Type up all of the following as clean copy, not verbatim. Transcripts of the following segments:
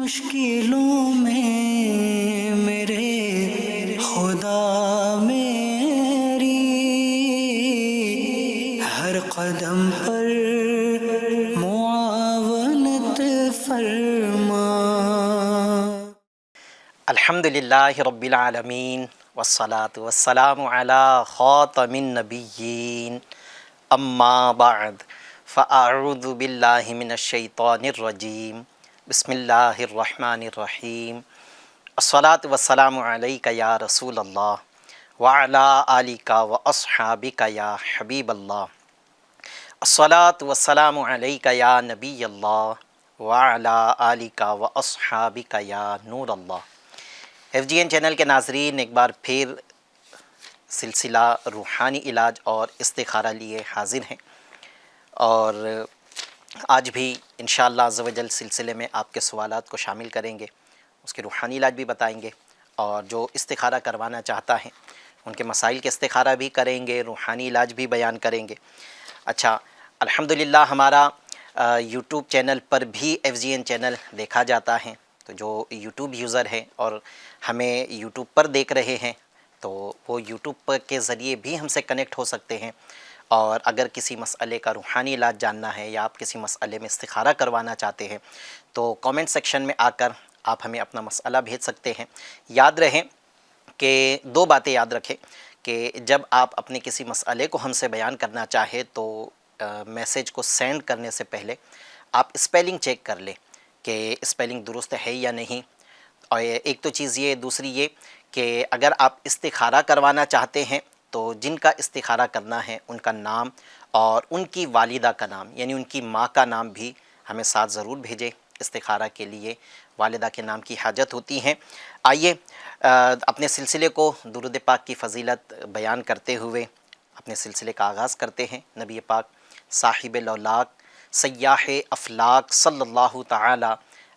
مشکلوں میں میرے خدا میری ہر قدم پر معاونت فرما۔ الحمدللہ رب العالمین والصلاة والسلام علی خاتم النبیین اما بعد فاعوذ باللہ من الشیطان الرجیم بسم اللہ الرحمن الرحیم الصلاة والسلام علیک یا رسول اللہ وعلی آلک واصحابک یا حبیب اللہ الصلاة والسلام علیک یا نبی اللہ وعلی آلک واصحابک یا نور اللہ۔ ایف جی این چینل کے ناظرین، ایک بار پھر سلسلہ روحانی علاج اور استخارہ لیے حاضر ہیں، اور آج بھی انشاءاللہ عز و جل سلسلے میں آپ کے سوالات کو شامل کریں گے، اس کے روحانی علاج بھی بتائیں گے، اور جو استخارہ کروانا چاہتا ہے ان کے مسائل کے استخارہ بھی کریں گے، روحانی علاج بھی بیان کریں گے۔ اچھا، الحمدللہ ہمارا یوٹیوب چینل پر بھی ایف جی این چینل دیکھا جاتا ہے، تو جو یوٹیوب یوزر ہیں اور ہمیں یوٹیوب پر دیکھ رہے ہیں تو وہ یوٹیوب کے ذریعے بھی ہم سے کنیکٹ ہو سکتے ہیں، اور اگر کسی مسئلے کا روحانی علاج جاننا ہے یا آپ کسی مسئلے میں استخارہ کروانا چاہتے ہیں تو کامنٹ سیکشن میں آ کر آپ ہمیں اپنا مسئلہ بھیج سکتے ہیں۔ یاد رہیں کہ دو باتیں یاد رکھیں کہ جب آپ اپنے کسی مسئلے کو ہم سے بیان کرنا چاہیں تو میسیج کو سینڈ کرنے سے پہلے آپ اسپیلنگ چیک کر لیں کہ اسپیلنگ درست ہے یا نہیں، اور ایک تو چیز یہ، دوسری یہ کہ اگر آپ استخارہ کروانا چاہتے ہیں تو جن کا استخارہ کرنا ہے ان کا نام اور ان کی والدہ کا نام، یعنی ان کی ماں کا نام بھی ہمیں ساتھ ضرور بھیجیں۔ استخارہ کے لیے والدہ کے نام کی حاجت ہوتی ہیں۔ آئیے اپنے سلسلے کو درود پاک کی فضیلت بیان کرتے ہوئے اپنے سلسلے کا آغاز کرتے ہیں۔ نبی پاک صاحب لولاک سیاح افلاک صلی اللہ تعالی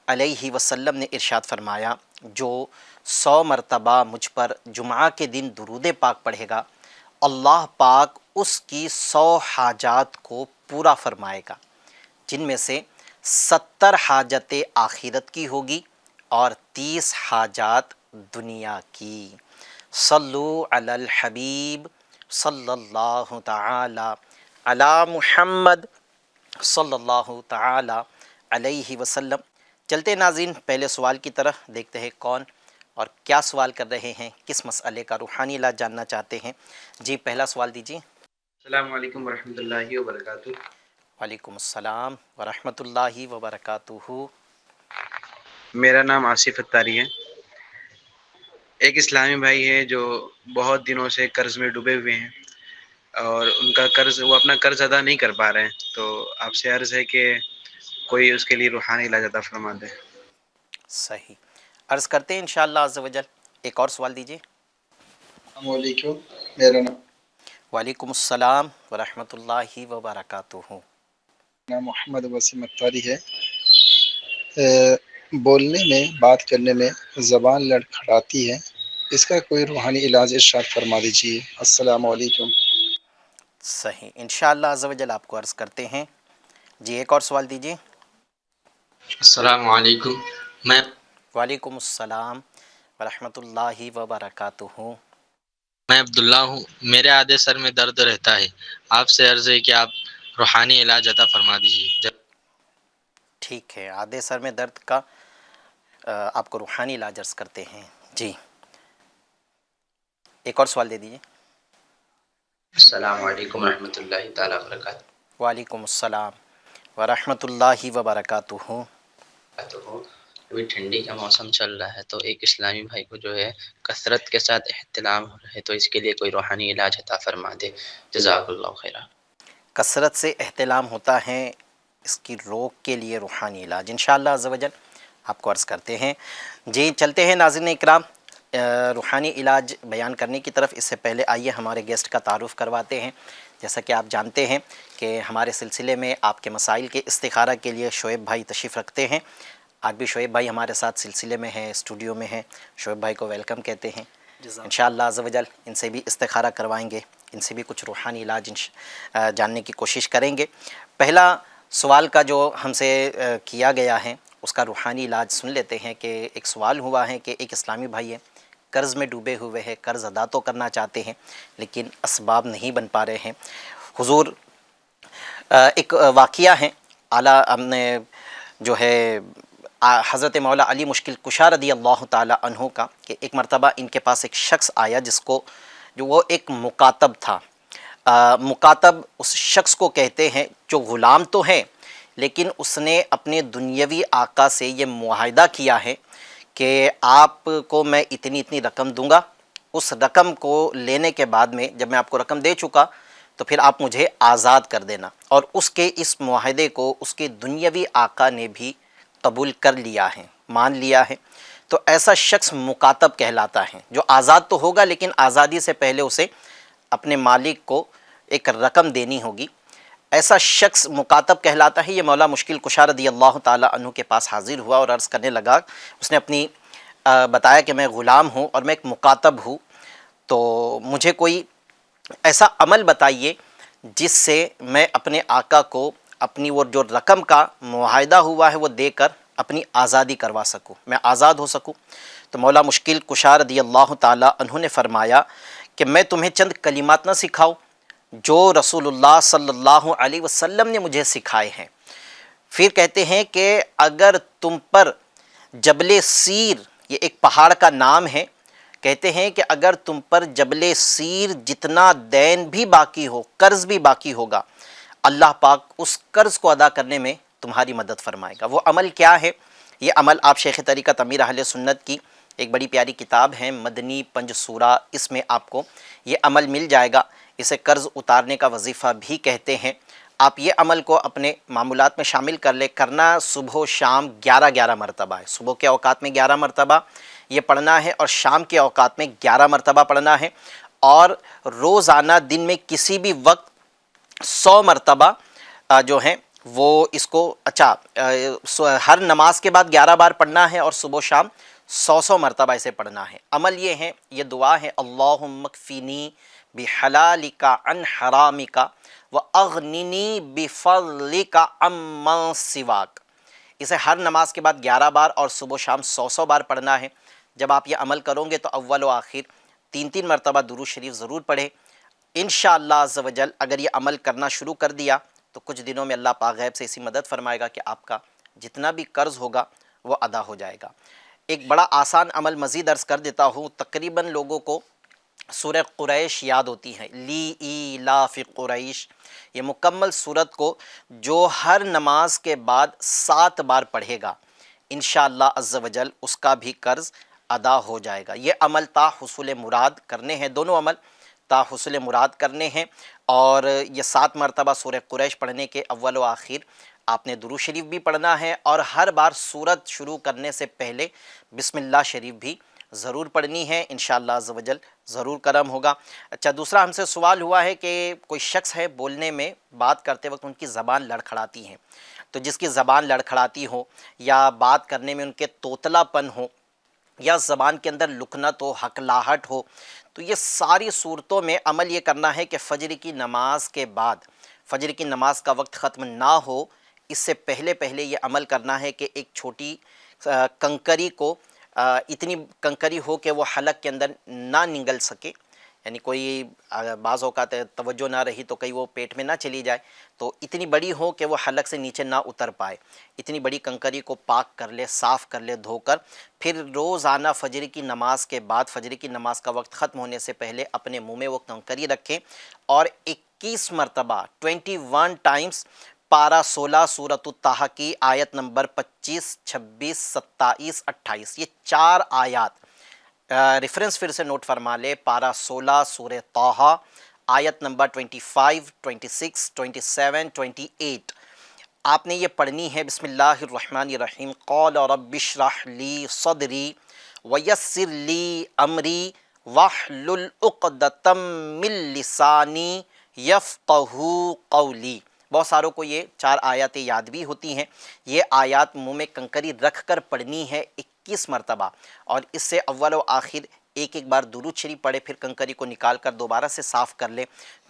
علیہ وسلم نے ارشاد فرمایا، جو 100 مرتبہ مجھ پر جمعہ کے دن درود پاک پڑھے گا، اللہ پاک اس کی 100 حاجات کو پورا فرمائے گا، جن میں سے 70 حاجت آخرت کی ہوگی اور 30 حاجات دنیا کی۔ صلو علی الحبیب صلی اللہ تعالی علی محمد صلی اللہ تعالی علیہ وسلم۔ چلتے ناظرین پہلے سوال کی طرف، دیکھتے ہیں کون اور کیا سوال کر رہے ہیں، کس مسئلے کا روحانی علاج جاننا چاہتے ہیں۔ جی پہلا سوال دیجیے۔ السلام علیکم ورحمۃ اللہ وبرکاتہ۔ وعلیکم السلام ورحمۃ اللہ وبرکاتہ۔ میرا نام آصف اتاری ہے۔ ایک اسلامی بھائی ہے جو بہت دنوں سے قرض میں ڈوبے ہوئے ہیں اور ان کا قرض، وہ اپنا قرض ادا نہیں کر پا رہے ہیں، تو آپ سے عرض ہے کہ کوئی اس کے لیے روحانی علاج عطا فرما دے۔ صحیح، عرض کرتے ہیں انشاءاللہ عز و جل۔ ایک اور سوال دیجیے۔ السلام علیکم، میرا وعلیکم السلام ورحمۃ اللہ وبرکاتہ۔ نام محمد وسیم اتاری ہے۔ بولنے میں، بات کرنے میں زبان لڑکھڑاتی ہے، اس کا کوئی روحانی علاج ارشاد فرما دیجیے۔ السلام علیکم۔ صحیح، انشاءاللہ عز و جل آپ کو عرض کرتے ہیں۔ جی ایک اور سوال دیجیے۔ السلام علیکم، میں وعلیکم السلام ورحمۃ اللہ وبرکاتہ۔ عبداللہ ہوں، میرے آدھے سر میں درد رہتا ہے، آپ سے عرض ہے کہ آپ روحانی علاج عطا فرما دیجیے۔ ٹھیک ہے، آدھے سر میں درد کا آپ کو روحانی علاج عرض کرتے ہیں۔ جی ایک اور سوال دے دیجیے۔ السلام علیکم ورحمۃ اللہ تعالیٰ وبرکاتہ۔ وعلیکم السلام ورحمۃ اللہ وبرکاتہ۔ ابھی ٹھنڈی کا موسم چل رہا ہے تو ایک اسلامی بھائی کو جو ہے کثرت کے ساتھ احتلام ہو رہا ہے، تو اس کے لیے کوئی روحانی علاج عطا فرما دے، جزاک اللہ خیرہ۔ کثرت سے احتلام ہوتا ہے، اس کی روک کے لیے روحانی علاج انشاءاللہ عز و جل آپ کو عرض کرتے ہیں۔ جی چلتے ہیں ناظرین اکرام روحانی علاج بیان کرنے کی طرف۔ اس سے پہلے آئیے ہمارے گیسٹ کا تعارف کرواتے ہیں۔ جیسا کہ آپ جانتے ہیں کہ ہمارے سلسلے میں آپ کے مسائل کے استخارہ کے لیے شعیب بھائی تشریف رکھتے ہیں۔ آج بھی شعیب بھائی ہمارے ساتھ سلسلے میں ہیں، اسٹوڈیو میں ہیں۔ شعیب بھائی کو ویلکم کہتے ہیں۔ انشاءاللہ عز و جل ان سے بھی استخارہ کروائیں گے، ان سے بھی کچھ روحانی علاج جاننے کی کوشش کریں گے۔ پہلا سوال کا جو ہم سے کیا گیا ہے اس کا روحانی علاج سن لیتے ہیں کہ ایک سوال ہوا ہے کہ ایک اسلامی بھائی ہے، قرض میں ڈوبے ہوئے ہیں، قرض ادا تو کرنا چاہتے ہیں لیکن اسباب نہیں بن پا رہے ہیں۔ حضور ایک واقعہ ہے اعلیٰ ہم نے جو ہے حضرت مولا علی مشکل کشا رضی اللہ تعالی عنہ کا، کہ ایک مرتبہ ان کے پاس ایک شخص آیا جس کو جو وہ ایک مکاتب تھا۔ مکاتب اس شخص کو کہتے ہیں جو غلام تو ہے لیکن اس نے اپنے دنیاوی آقا سے یہ معاہدہ کیا ہے کہ آپ کو میں اتنی اتنی رقم دوں گا، اس رقم کو لینے کے بعد میں جب میں آپ کو رقم دے چکا تو پھر آپ مجھے آزاد کر دینا، اور اس کے اس معاہدے کو اس کے دنیاوی آقا نے بھی قبول کر لیا ہے، مان لیا ہے۔ تو ایسا شخص مکاتب کہلاتا ہے، جو آزاد تو ہوگا لیکن آزادی سے پہلے اسے اپنے مالک کو ایک رقم دینی ہوگی۔ ایسا شخص مکاتب کہلاتا ہے۔ یہ مولا مشکل کشا رضی اللہ تعالی عنہ کے پاس حاضر ہوا اور عرض کرنے لگا، اس نے اپنی بتایا کہ میں غلام ہوں اور میں ایک مکاتب ہوں، تو مجھے کوئی ایسا عمل بتائیے جس سے میں اپنے آقا کو اپنی وہ جو رقم کا معاہدہ ہوا ہے وہ دے کر اپنی آزادی کروا سکوں، میں آزاد ہو سکوں۔ تو مولا مشکل کشا رضی اللہ تعالی عنہ نے فرمایا کہ میں تمہیں چند کلمات نہ سکھاؤں جو رسول اللہ صلی اللہ علیہ وسلم نے مجھے سکھائے ہیں۔ پھر کہتے ہیں کہ اگر تم پر جبل سیر، یہ ایک پہاڑ کا نام ہے، کہتے ہیں کہ اگر تم پر جبل سیر جتنا دین بھی باقی ہو، قرض بھی باقی ہوگا، اللہ پاک اس قرض کو ادا کرنے میں تمہاری مدد فرمائے گا۔ وہ عمل کیا ہے؟ یہ عمل آپ شیخ طریقت امیر اہل سنت کی ایک بڑی پیاری کتاب ہے مدنی پنج سورہ، اس میں آپ کو یہ عمل مل جائے گا۔ اسے قرض اتارنے کا وظیفہ بھی کہتے ہیں۔ آپ یہ عمل کو اپنے معمولات میں شامل کر لیں، کرنا صبح و شام 11 مرتبہ ہے۔ صبح کے اوقات میں 11 مرتبہ یہ پڑھنا ہے اور شام کے اوقات میں 11 مرتبہ پڑھنا ہے، اور روزانہ دن میں کسی بھی وقت 100 مرتبہ جو ہیں وہ اس کو ہر نماز کے بعد 11 بار پڑھنا ہے اور صبح و شام 100 مرتبہ اسے پڑھنا ہے۔ عمل یہ ہے، یہ دعا ہے، اللہم اکفینی بحلالک عن حرامک واغننی بفضلک عمن سواک۔ اسے ہر نماز کے بعد 11 بار اور صبح و شام 100 بار پڑھنا ہے۔ جب آپ یہ عمل کرو گے تو اول و آخر 3 مرتبہ درود شریف ضرور پڑھیں۔ انشاءاللہ عز و جل اگر یہ عمل کرنا شروع کر دیا تو کچھ دنوں میں اللہ پاک غیب سے اسی مدد فرمائے گا کہ آپ کا جتنا بھی قرض ہوگا وہ ادا ہو جائے گا۔ ایک بڑا آسان عمل مزید عرض کر دیتا ہوں، تقریباً لوگوں کو سورہ قریش یاد ہوتی ہے، لی ایلاف قریش، یہ مکمل سورت کو جو ہر نماز کے بعد 7 بار پڑھے گا انشاءاللہ عز و جل اس کا بھی قرض ادا ہو جائے گا۔ یہ عمل تا حصول مراد کرنے ہیں، دونوں عمل تا حصول مراد کرنے ہیں، اور یہ 7 مرتبہ سورہ قریش پڑھنے کے اول و آخر آپ نے درود شریف بھی پڑھنا ہے، اور ہر بار سورت شروع کرنے سے پہلے بسم اللہ شریف بھی ضرور پڑھنی ہے۔ انشاءاللہ عز و جل ضرور کرم ہوگا۔ اچھا، دوسرا ہم سے سوال ہوا ہے کہ کوئی شخص ہے بولنے میں بات کرتے وقت ان کی زبان لڑکھڑاتی ہے، تو جس کی زبان لڑکھڑاتی ہو یا بات کرنے میں ان کے توتلا پن ہو یا زبان کے اندر لکنت ہو، ہکلاہٹ ہو، تو یہ ساری صورتوں میں عمل یہ کرنا ہے کہ فجر کی نماز کے بعد، فجر کی نماز کا وقت ختم نہ ہو اس سے پہلے یہ عمل کرنا ہے کہ ایک چھوٹی کنکری کو، اتنی کنکری ہو کہ وہ حلق کے اندر نہ نگل سکے، یعنی کوئی بعض اوقات توجہ نہ رہی تو کہیں وہ پیٹ میں نہ چلی جائے، تو اتنی بڑی ہو کہ وہ حلق سے نیچے نہ اتر پائے، اتنی بڑی کنکری کو پاک کر لے، صاف کر لے دھو کر، پھر روزانہ فجر کی نماز کے بعد، فجر کی نماز کا وقت ختم ہونے سے پہلے اپنے منہ میں وہ کنکری رکھیں، اور 21 مرتبہ 21 ٹائمز پارہ 16 سورۃ الطٰہٰ کی آیت نمبر 25، 26، 27، 28، یہ 4 آیات ریفرنس پھر سے نوٹ فرما لے، پارہ 16 سورہ طٰہٰ آیت نمبر 25، 26، 27، 28، آپ نے یہ پڑھنی ہے۔ بسم اللہ الرحمن الرحیم، قال رب اشرح لی صدری ویسر لی امری واحلل عقدۃ من لسانی یفقہوا قولی۔ بہت ساروں کو یہ 4 آیاتیں یاد بھی ہوتی ہیں۔ یہ آیات منہ میں کنکری رکھ کر پڑھنی ہے 21 مرتبہ، اور اس سے اول و آخر ایک ایک بار درود شریف پڑھے، پھر کنکری کو نکال کر دوبارہ سے صاف کر لے،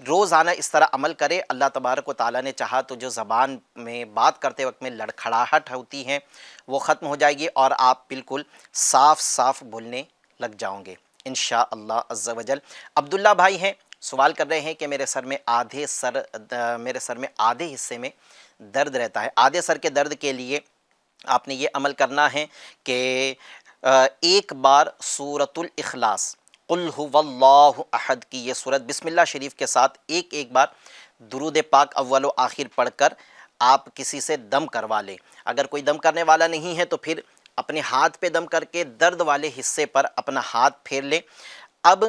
روزانہ اس طرح عمل کرے، اللہ تبارک و تعالیٰ نے چاہا تو جو زبان میں بات کرتے وقت میں لڑکھڑاہٹ ہوتی ہے وہ ختم ہو جائے گی اور آپ بالکل صاف صاف بولنے لگ جاؤں گے انشاءاللہ عز و جل۔ عبداللہ بھائی ہیں، سوال کر رہے ہیں کہ میرے سر میں آدھے حصے میں درد رہتا ہے۔ آدھے سر کے درد کے لیے آپ نے یہ عمل کرنا ہے کہ ایک بار سورۃ الاخلاص قل هو اللہ احد کی یہ سورت بسم اللہ شریف کے ساتھ ایک بار درود پاک اول و آخر پڑھ کر آپ کسی سے دم کروا لیں۔ اگر کوئی دم کرنے والا نہیں ہے تو پھر اپنے ہاتھ پہ دم کر کے درد والے حصے پر اپنا ہاتھ پھیر لیں۔ اب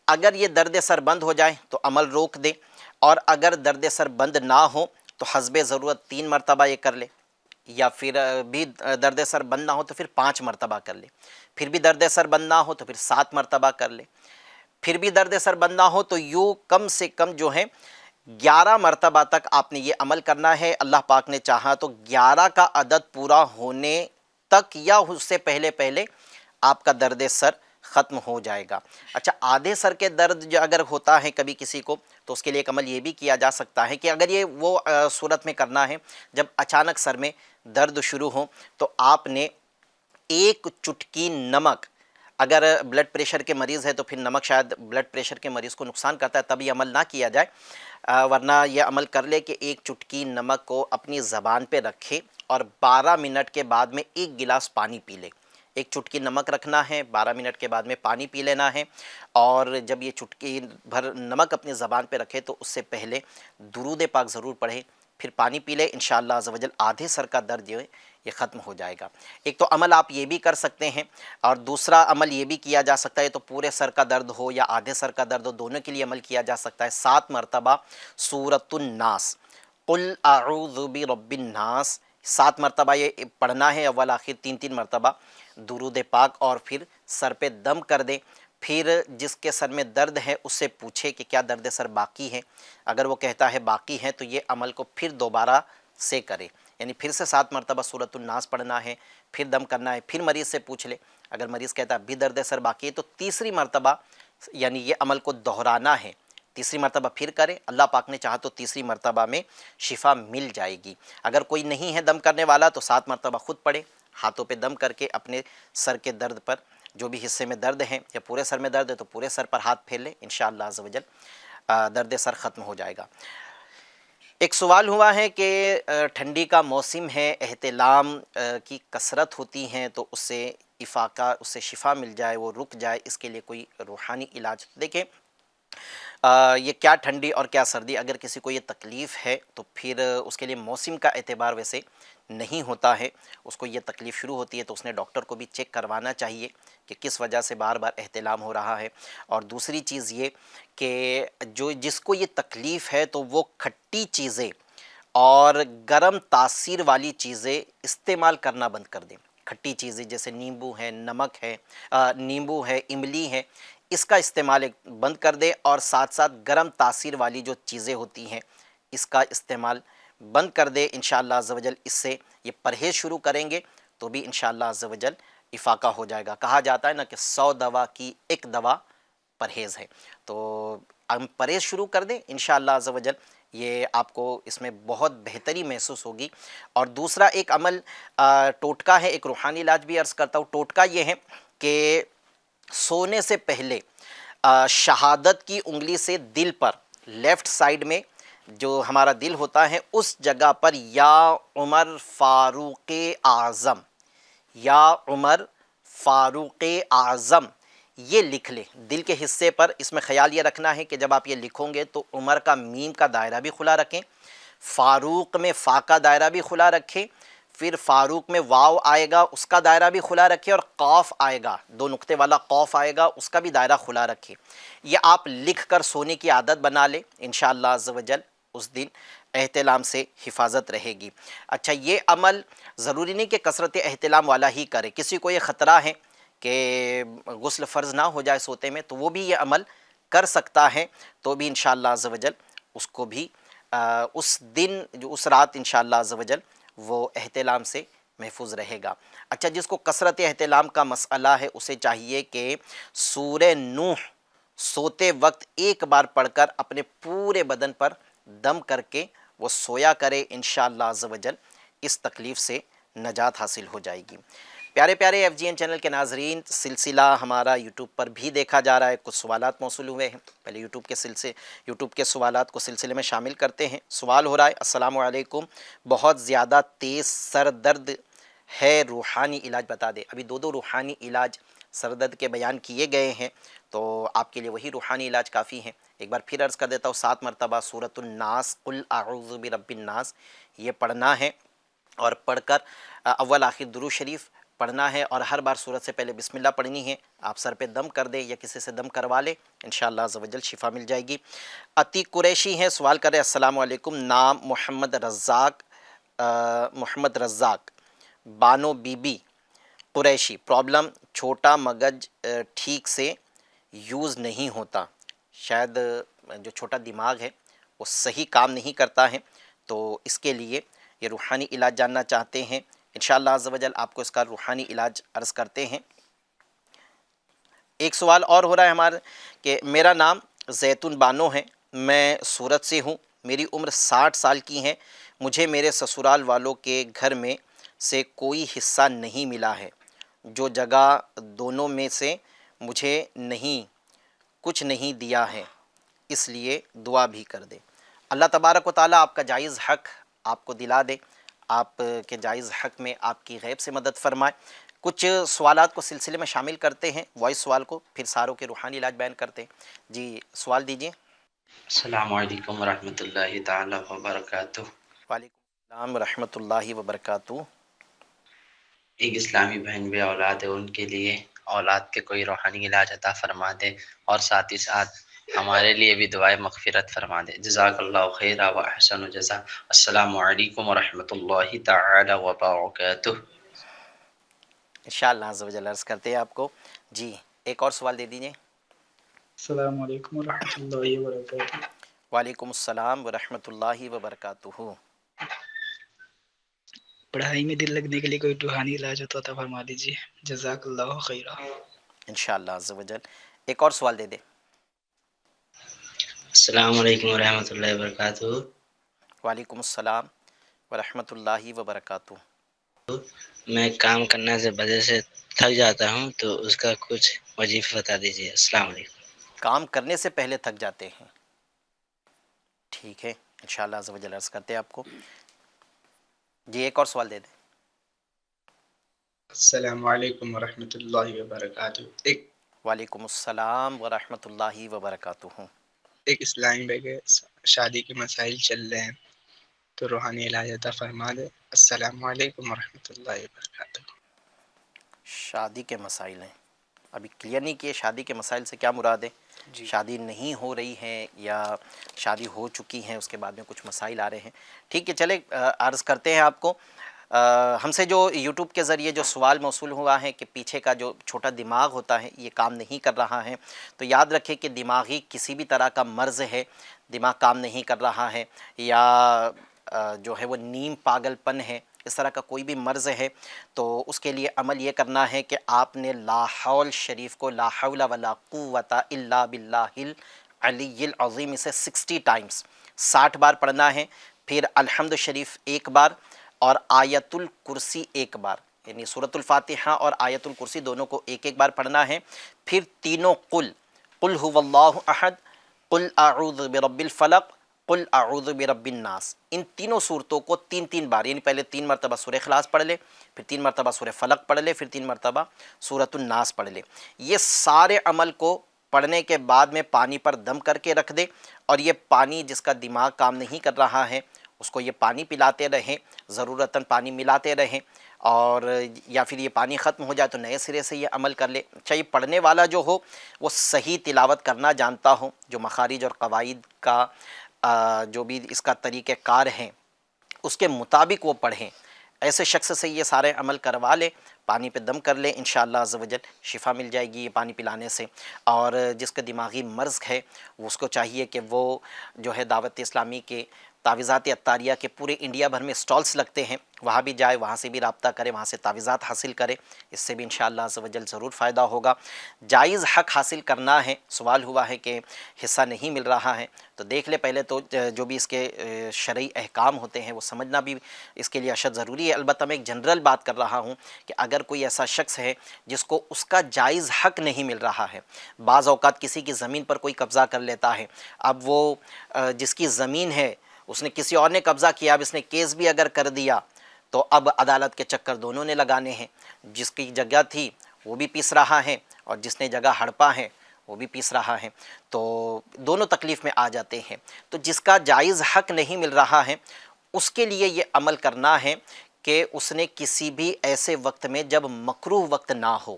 اگر یہ درد سر بند ہو جائے تو عمل روک دیں، اور اگر درد سر بند نہ ہو تو حسب ضرورت 3 مرتبہ یہ کر لے، یا پھر بھی درد سر بند نہ ہو تو پھر 5 مرتبہ کر لے، پھر بھی درد سر بند نہ ہو تو پھر 7 مرتبہ کر لے، پھر بھی درد سر بند نہ ہو تو یوں کم سے کم جو ہے 11 مرتبہ تک آپ نے یہ عمل کرنا ہے۔ اللہ پاک نے چاہا تو 11 کا عدد پورا ہونے تک یا اس سے پہلے آپ کا درد سر ختم ہو جائے گا۔ اچھا، آدھے سر کے درد جو اگر ہوتا ہے کبھی کسی کو تو اس کے لیے ایک عمل یہ بھی کیا جا سکتا ہے کہ اگر یہ وہ صورت میں کرنا ہے جب اچانک سر میں درد شروع ہو تو آپ نے 1 چٹکی نمک، اگر بلڈ پریشر کے مریض ہے تو پھر نمک شاید بلڈ پریشر کے مریض کو نقصان کرتا ہے، تب یہ عمل نہ کیا جائے، ورنہ یہ عمل کر لے کہ 1 چٹکی نمک کو اپنی زبان پہ رکھے اور 12 منٹ کے بعد میں 1 گلاس پانی پی لے۔ 1 چٹکی نمک رکھنا ہے، 12 منٹ کے بعد میں پانی پی لینا ہے، اور جب یہ چٹکی بھر نمک اپنی زبان پہ رکھے تو اس سے پہلے درود پاک ضرور پڑھے، پھر پانی پی لے، انشاءاللہ عز و جل آدھے سر کا درد جو ہے یہ ختم ہو جائے گا۔ ایک تو عمل آپ یہ بھی کر سکتے ہیں، اور دوسرا عمل یہ بھی کیا جا سکتا ہے، تو پورے سر کا درد ہو یا آدھے سر کا درد ہو، دونوں کے لیے عمل کیا جا سکتا ہے۔ 7 مرتبہ سورۃ الناس قل اعوذ برب الناس 7 مرتبہ یہ پڑھنا ہے، اول آخر 3 مرتبہ درود پاک، اور پھر سر پہ دم کر دیں۔ پھر جس کے سر میں درد ہے اس سے پوچھے کہ کیا درد سر باقی ہے، اگر وہ کہتا ہے باقی ہے تو یہ عمل کو پھر دوبارہ سے کرے، یعنی پھر سے 7 مرتبہ سورۃ الناس پڑھنا ہے، پھر دم کرنا ہے، پھر مریض سے پوچھ لے، اگر مریض کہتا ہے ابھی درد سر باقی ہے تو تیسری مرتبہ یعنی یہ عمل کو دہرانا ہے، تیسری مرتبہ پھر کرے، اللہ پاک نے چاہا تو تیسری مرتبہ میں شفا مل جائے گی۔ اگر کوئی نہیں ہے دم کرنے والا تو 7 مرتبہ خود پڑھے، ہاتھوں پہ دم کر کے اپنے سر کے درد پر، جو بھی حصے میں درد ہے یا پورے سر میں درد ہے تو پورے سر پر ہاتھ پھیر لے، انشاءاللہ عز و جل درد سر ختم ہو جائے گا۔ ایک سوال ہوا ہے کہ ٹھنڈی کا موسم ہے، احتلام کی کثرت ہوتی ہیں تو اس سے افاقہ، اس سے شفا مل جائے، وہ رک جائے، اس کے لیے کوئی روحانی علاج؟ دیکھیں یہ کیا ٹھنڈی اور کیا سردی، اگر کسی کو یہ تکلیف ہے تو پھر اس کے لیے موسم کا اعتبار ویسے نہیں ہوتا ہے، اس کو یہ تکلیف شروع ہوتی ہے تو اس نے ڈاکٹر کو بھی چیک کروانا چاہیے کہ کس وجہ سے بار بار احتلام ہو رہا ہے۔ اور دوسری چیز یہ کہ جس کو یہ تکلیف ہے تو وہ کھٹی چیزیں اور گرم تاثیر والی چیزیں استعمال کرنا بند کر دیں۔ کھٹی چیزیں جیسے نیمبو ہے، نمک ہے، نیمبو ہے، املی ہے، اس کا استعمال بند کر دے، اور ساتھ ساتھ گرم تاثیر والی جو چیزیں ہوتی ہیں اس کا استعمال بند کر دے، انشاءاللہ عز و جل اس سے یہ پرہیز شروع کریں گے تو بھی انشاءاللہ عز و جل افاقہ ہو جائے گا۔ کہا جاتا ہے نا کہ 100 دوا کی ایک دوا پرہیز ہے، تو ہم پرہیز شروع کر دیں انشاءاللہ عز و جل، یہ آپ کو اس میں بہت بہتری محسوس ہوگی۔ اور دوسرا ایک عمل ٹوٹکا ہے، ایک روحانی علاج بھی عرض کرتا ہوں۔ ٹوٹکا یہ ہے کہ سونے سے پہلے شہادت کی انگلی سے دل پر، لیفٹ سائڈ میں جو ہمارا دل ہوتا ہے اس جگہ پر یا عمر فاروق اعظم، یا عمر فاروق اعظم یہ لکھ لیں دل کے حصے پر۔ اس میں خیال یہ رکھنا ہے کہ جب آپ یہ لکھو گے تو عمر کا میم کا دائرہ بھی کھلا رکھیں، فاروق میں فا کا دائرہ بھی کھلا رکھیں، پھر فاروق میں واو آئے گا اس کا دائرہ بھی کھلا رکھے، اور قاف آئے گا 2 نقطے والا قاف آئے گا اس کا بھی دائرہ کھلا رکھے۔ یہ آپ لکھ کر سونے کی عادت بنا لیں، انشاءاللہ عز و جل اس دن احتلام سے حفاظت رہے گی۔ اچھا، یہ عمل ضروری نہیں کہ کثرت احتلام والا ہی کرے، کسی کو یہ خطرہ ہے کہ غسل فرض نہ ہو جائے سوتے میں تو وہ بھی یہ عمل کر سکتا ہے، تو بھی انشاءاللہ عز و جل اس کو بھی اس دن جو اس رات انشاءاللہ عز و جل وہ احتلام سے محفوظ رہے گا۔ اچھا، جس کو کثرت احتلام کا مسئلہ ہے اسے چاہیے کہ سورہ نوح سوتے وقت ایک بار پڑھ کر اپنے پورے بدن پر دم کر کے وہ سویا کرے، انشاءاللہ عز و جل اس تکلیف سے نجات حاصل ہو جائے گی۔ پیارے پیارے ایف جی این چینل کے ناظرین، سلسلہ ہمارا یوٹیوب پر بھی دیکھا جا رہا ہے، کچھ سوالات موصول ہوئے ہیں، پہلے یوٹیوب کے سوالات کو سلسلے میں شامل کرتے ہیں۔ سوال ہو رہا ہے، السلام علیکم، بہت زیادہ تیز سر درد ہے، روحانی علاج بتا دے۔ ابھی دو روحانی علاج سر درد کے بیان کیے گئے ہیں، تو آپ کے لیے وہی روحانی علاج کافی ہیں۔ ایک بار پھر عرض کر دیتا ہوں، 7 مرتبہ سورۃ الناس قل اعوذ برب الناس یہ پڑھنا ہے، اور پڑھ کر اول آخر درود شریف پڑھنا ہے، اور ہر بار سورت سے پہلے بسم اللہ پڑھنی ہے۔ آپ سر پہ دم کر دیں یا کسی سے دم کروا لیں، انشاءاللہ عز و جل شفا مل جائے گی۔ عتیق قریشی ہیں، سوال کر رہے ہیں، السلام علیکم، نام محمد رزاق بانو بی بی قریشی، پرابلم چھوٹا مغز ٹھیک سے یوز نہیں ہوتا، شاید جو چھوٹا دماغ ہے وہ صحیح کام نہیں کرتا ہے، تو اس کے لیے یہ روحانی علاج جاننا چاہتے ہیں، انشاءاللہ عز و جل آپ کو اس کا روحانی علاج عرض کرتے ہیں۔ ایک سوال اور ہو رہا ہے ہمارے کہ میرا نام زیتون بانو ہے، میں سورت سے ہوں، میری عمر 60 سال کی ہے، مجھے میرے سسرال والوں کے گھر میں سے کوئی حصہ نہیں ملا ہے، جو جگہ دونوں میں سے مجھے کچھ نہیں دیا ہے، اس لیے دعا بھی کر دے۔ اللہ تبارک و تعالیٰ آپ کا جائز حق آپ کو دلا دے، آپ کے جائز حق میں آپ کی غیب سے مدد فرمائے۔ کچھ سوالات کو سلسلے میں شامل کرتے ہیں، وائس سوال کو، پھر ساروں کے روحانی علاج بیان کرتے ہیں۔ جی سوال دیجیے۔ السلام علیکم ورحمۃ اللہ تعالی وبرکاتہ۔ وعلیکم السلام ورحمۃ اللہ وبرکاتہ۔ ایک اسلامی بہن بے اولاد ہے، ان کے لیے اولاد کے کوئی روحانی علاج عطا فرما دے، اور ساتھ ہی ساتھ ہمارے لیے بھی دعائے مغفرت فرما دے۔ جزاک اللہ خیرہ و احسن الجزا۔ السلام علیکم ورحمۃ اللہ تعالی وبرکاتہ۔ انشاءاللہ عز و جل عرض کرتے ہیں آپ کو۔ جی ایک اور سوال دے دیجیے۔ السلام علیکم ورحمۃ اللہ وبرکاتہ۔ وعلیکم السلام ورحمۃ اللہ وبرکاتہ۔ پڑھائی میں دل لگنے کے لیے کوئی روحانی علاج ہوتا تو فرما دیجیے، جزاک اللہ خیرہ۔ انشاءاللہ عز و جل ایک اور سوال دے دے۔ السلام علیکم ورحمۃ اللہ وبرکاتہ۔ وعلیکم السلام ورحمۃ اللہ وبرکاتہ۔ میں کام کرنے سے وجہ سے تھک جاتا ہوں، تو اس کا کچھ وظیفہ بتا دیجیے۔ السلام علیکم۔ کام کرنے سے پہلے تھک جاتے ہیں، ٹھیک ہے، انشاءاللہ عز و جل عرض کرتے ہیں آپ کو۔ جی ایک اور سوال دے دیں۔ السلام علیکم ورحمۃ اللہ وبرکاتہ۔ وعلیکم السلام ورحمۃ اللہ وبرکاتہ۔ ایک اسلامی بھائی کے شادی کے مسائل چل رہے ہیں، تو روحانی علاج عطا فرما دے۔ السلام علیکم ورحمۃ اللہ وبرکاتہ۔ شادی کے مسائل ہیں، ابھی کلیئر نہیں کیے شادی کے مسائل سے کیا مراد ہے؟ شادی نہیں ہو رہی ہے یا شادی ہو چکی ہیں، اس کے بعد میں کچھ مسائل آ رہے ہیں، ٹھیک ہے، چلے عرض کرتے ہیں آپ کو۔ ہم سے جو یوٹیوب کے ذریعے جو سوال موصول ہوا ہے کہ پیچھے کا جو چھوٹا دماغ ہوتا ہے یہ کام نہیں کر رہا ہے، تو یاد رکھیں کہ دماغی کسی بھی طرح کا مرض ہے، دماغ کام نہیں کر رہا ہے، یا جو ہے وہ نیم پاگل پن ہے، اس طرح کا کوئی بھی مرض ہے، تو اس کے لیے عمل یہ کرنا ہے کہ آپ نے لا حول شریف کو، لا حول ولا قوت الا باللہ العلی العظیم، اسے 60 ٹائمز 60 بار پڑھنا ہے، پھر الحمد شریف ایک بار، اور آیت الکرسی ایک بار، یعنی سورۃ الفاتحہ اور آیت الکرسی دونوں کو ایک ایک بار پڑھنا ہے، پھر تینوں قل هو اللہ احد، قل اعوذ برب الفلق، قل اعوذ برب الناس، ان تینوں صورتوں کو 3 بار، یعنی پہلے 3 مرتبہ سورہ اخلاص پڑھ لے، پھر 3 مرتبہ سورہ فلق پڑھ لے، پھر 3 مرتبہ سورۃ الناس پڑھ لے۔ یہ سارے عمل کو پڑھنے کے بعد میں پانی پر دم کر کے رکھ دے، اور یہ پانی جس کا دماغ کام نہیں کر رہا ہے اس کو یہ پانی پلاتے رہیں، ضرورتاً پانی ملاتے رہیں، اور یا پھر یہ پانی ختم ہو جائے تو نئے سرے سے یہ عمل کر لے۔ اچھا، یہ پڑھنے والا جو ہو وہ صحیح تلاوت کرنا جانتا ہو، جو مخارج اور قواعد کا جو بھی اس کا طریقہ کار ہیں اس کے مطابق وہ پڑھیں، ایسے شخص سے یہ سارے عمل کروا لے، پانی پہ دم کر لے، انشاءاللہ عز و جل شفا مل جائے گی یہ پانی پلانے سے۔ اور جس کا دماغی مرض ہے اس کو چاہیے کہ وہ جو ہے دعوت اسلامی کے تعویذات عطاریہ کے پورے انڈیا بھر میں اسٹالس لگتے ہیں، وہاں بھی جائے، وہاں سے بھی رابطہ کرے، وہاں سے تعویذات حاصل کرے، اس سے بھی انشاءاللہ عز و جل ضرور فائدہ ہوگا۔ جائز حق حاصل کرنا ہے، سوال ہوا ہے کہ حصہ نہیں مل رہا ہے، تو دیکھ لے پہلے تو جو بھی اس کے شرعی احکام ہوتے ہیں وہ سمجھنا بھی اس کے لیے اشد ضروری ہے۔ البتہ میں ایک جنرل بات کر رہا ہوں کہ اگر کوئی ایسا شخص ہے جس کو اس کا جائز حق نہیں مل رہا ہے، بعض اوقات کسی کی زمین پر کوئی قبضہ کر لیتا ہے، اب وہ جس کی زمین ہے اس نے کسی اور نے قبضہ کیا، اب اس نے کیس بھی اگر کر دیا تو اب عدالت کے چکر دونوں نے لگانے ہیں، جس کی جگہ تھی وہ بھی پیس رہا ہے اور جس نے جگہ ہڑپا ہے وہ بھی پیس رہا ہے، تو دونوں تکلیف میں آ جاتے ہیں۔ تو جس کا جائز حق نہیں مل رہا ہے اس کے لیے یہ عمل کرنا ہے کہ اس نے کسی بھی ایسے وقت میں جب مکروہ وقت نہ ہو،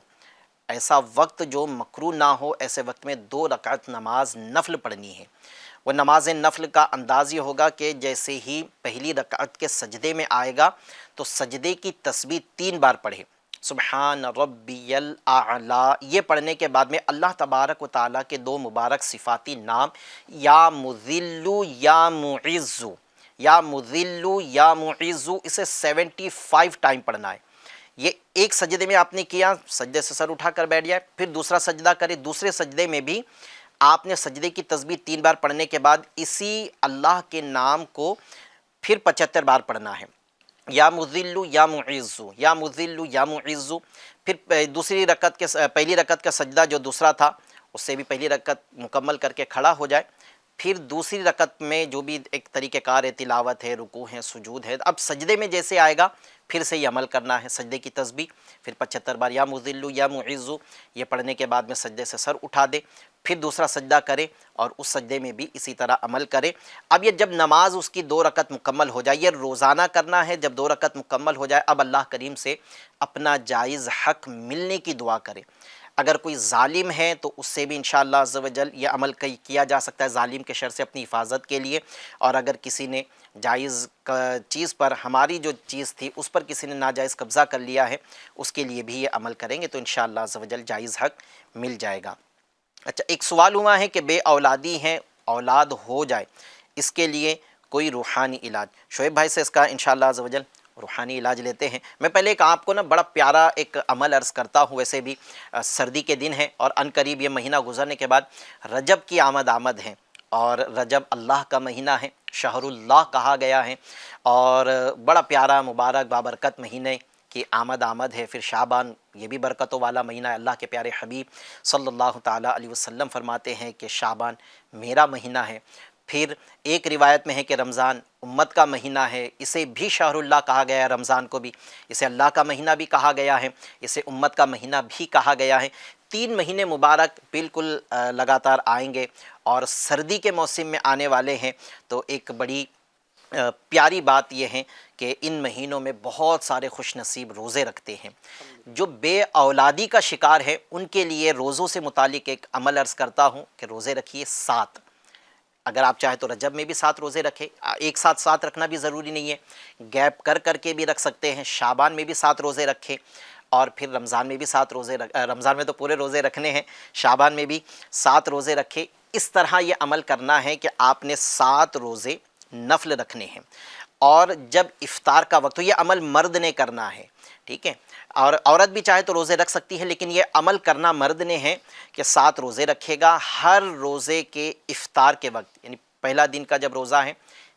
ایسا وقت جو مکروہ نہ ہو، ایسے وقت میں 2 رکعت نماز نفل پڑھنی ہے۔ وہ نماز نفل کا انداز یہ ہوگا کہ جیسے ہی پہلی رکعت کے سجدے میں آئے گا تو سجدے کی تسبیح 3 بار پڑھے، سبحان ربی الاعلی، یہ پڑھنے کے بعد میں اللہ تبارک و تعالیٰ کے 2 مبارک صفاتی نام یا مذل یا معز، یا مذل یا معز، اسے 75 ٹائم پڑھنا ہے۔ یہ ایک سجدے میں آپ نے کیا، سجدے سے سر اٹھا کر بیٹھ جائے، پھر دوسرا سجدہ کرے، دوسرے سجدے میں بھی آپ نے سجدے کی تسبیح 3 بار پڑھنے کے بعد اسی اللہ کے نام کو پھر 75 بار پڑھنا ہے، یا مذل یا معز، یا مذل یا معز۔ پھر دوسری رکعت کے پہلی رکعت کا سجدہ جو دوسرا تھا اس سے بھی پہلی رکعت مکمل کر کے کھڑا ہو جائے، پھر دوسری رکعت میں جو بھی ایک طریقہ کار ہے، تلاوت ہے، رکوع ہے، سجود ہے، اب سجدے میں جیسے آئے گا پھر سے یہ عمل کرنا ہے، سجدے کی تسبیح پھر 75 بار یا مذل یا معز، یہ پڑھنے کے بعد میں سجدے سے سر اٹھا دے، پھر دوسرا سجدہ کرے اور اس سجدے میں بھی اسی طرح عمل کرے۔ اب یہ جب نماز اس کی 2 رکعت مکمل ہو جائے، یہ روزانہ کرنا ہے، جب 2 رکعت مکمل ہو جائے اب اللہ کریم سے اپنا جائز حق ملنے کی دعا کرے۔ اگر کوئی ظالم ہے تو اس سے بھی انشاءاللہ عز و جل یہ عمل کیا جا سکتا ہے ظالم کے شر سے اپنی حفاظت کے لیے، اور اگر کسی نے جائز چیز پر، ہماری جو چیز تھی اس پر کسی نے ناجائز قبضہ کر لیا ہے، اس کے لیے بھی یہ عمل کریں گے تو انشاءاللہ عز و جل جائز حق مل جائے گا۔ اچھا، ایک سوال ہوا ہے کہ بے اولادی ہیں، اولاد ہو جائے، اس کے لیے کوئی روحانی علاج؟ شعیب بھائی سے اس کا انشاءاللہ عز و جل روحانی علاج لیتے ہیں۔ میں پہلے ایک آپ کو بڑا پیارا ایک عمل عرض کرتا ہوں، ویسے بھی سردی کے دن ہیں اور ان قریب یہ مہینہ گزرنے کے بعد رجب کی آمد ہے، اور رجب اللہ کا مہینہ ہے، شہر اللہ کہا گیا ہے، اور بڑا پیارا مبارک بابرکت مہینے کی آمد ہے۔ پھر شعبان، یہ بھی برکتوں والا مہینہ ہے، اللہ کے پیارے حبیب صلی اللہ تعالیٰ علیہ وسلم فرماتے ہیں کہ شعبان میرا مہینہ ہے۔ پھر ایک روایت میں ہے کہ رمضان امت کا مہینہ ہے، اسے بھی شہر اللہ کہا گیا ہے، رمضان کو بھی اسے اللہ کا مہینہ بھی کہا گیا ہے، اسے امت کا مہینہ بھی کہا گیا ہے۔ 3 مہینے مبارک بالکل لگاتار آئیں گے اور سردی کے موسم میں آنے والے ہیں، تو ایک بڑی پیاری بات یہ ہے کہ ان مہینوں میں بہت سارے خوش نصیب روزے رکھتے ہیں۔ جو بے اولادی کا شکار ہے ان کے لیے روزوں سے متعلق ایک عمل عرض کرتا ہوں کہ روزے رکھیے 7، اگر آپ چاہیں تو رجب میں بھی 7 روزے رکھے، ایک ساتھ 7 رکھنا بھی ضروری نہیں ہے، گیپ کر کے بھی رکھ سکتے ہیں، شعبان میں بھی 7 روزے رکھے، اور پھر رمضان میں بھی 7 روزے رمضان میں تو پورے روزے رکھنے ہیں، شعبان میں بھی 7 روزے رکھے۔ اس طرح یہ عمل کرنا ہے کہ آپ نے 7 روزے نفل رکھنے ہیں، اور جب افطار کا وقت ہو، یہ عمل مرد نے کرنا ہے، ٹھیک ہے، اور عورت بھی چاہے تو روزے رکھ سکتی ہے، لیکن یہ عمل کرنا مرد نے ہے کہ 7 روزے رکھے گا۔ ہر روزے کے افطار کے وقت، یعنی پہلا دن کا جب روزہ ہے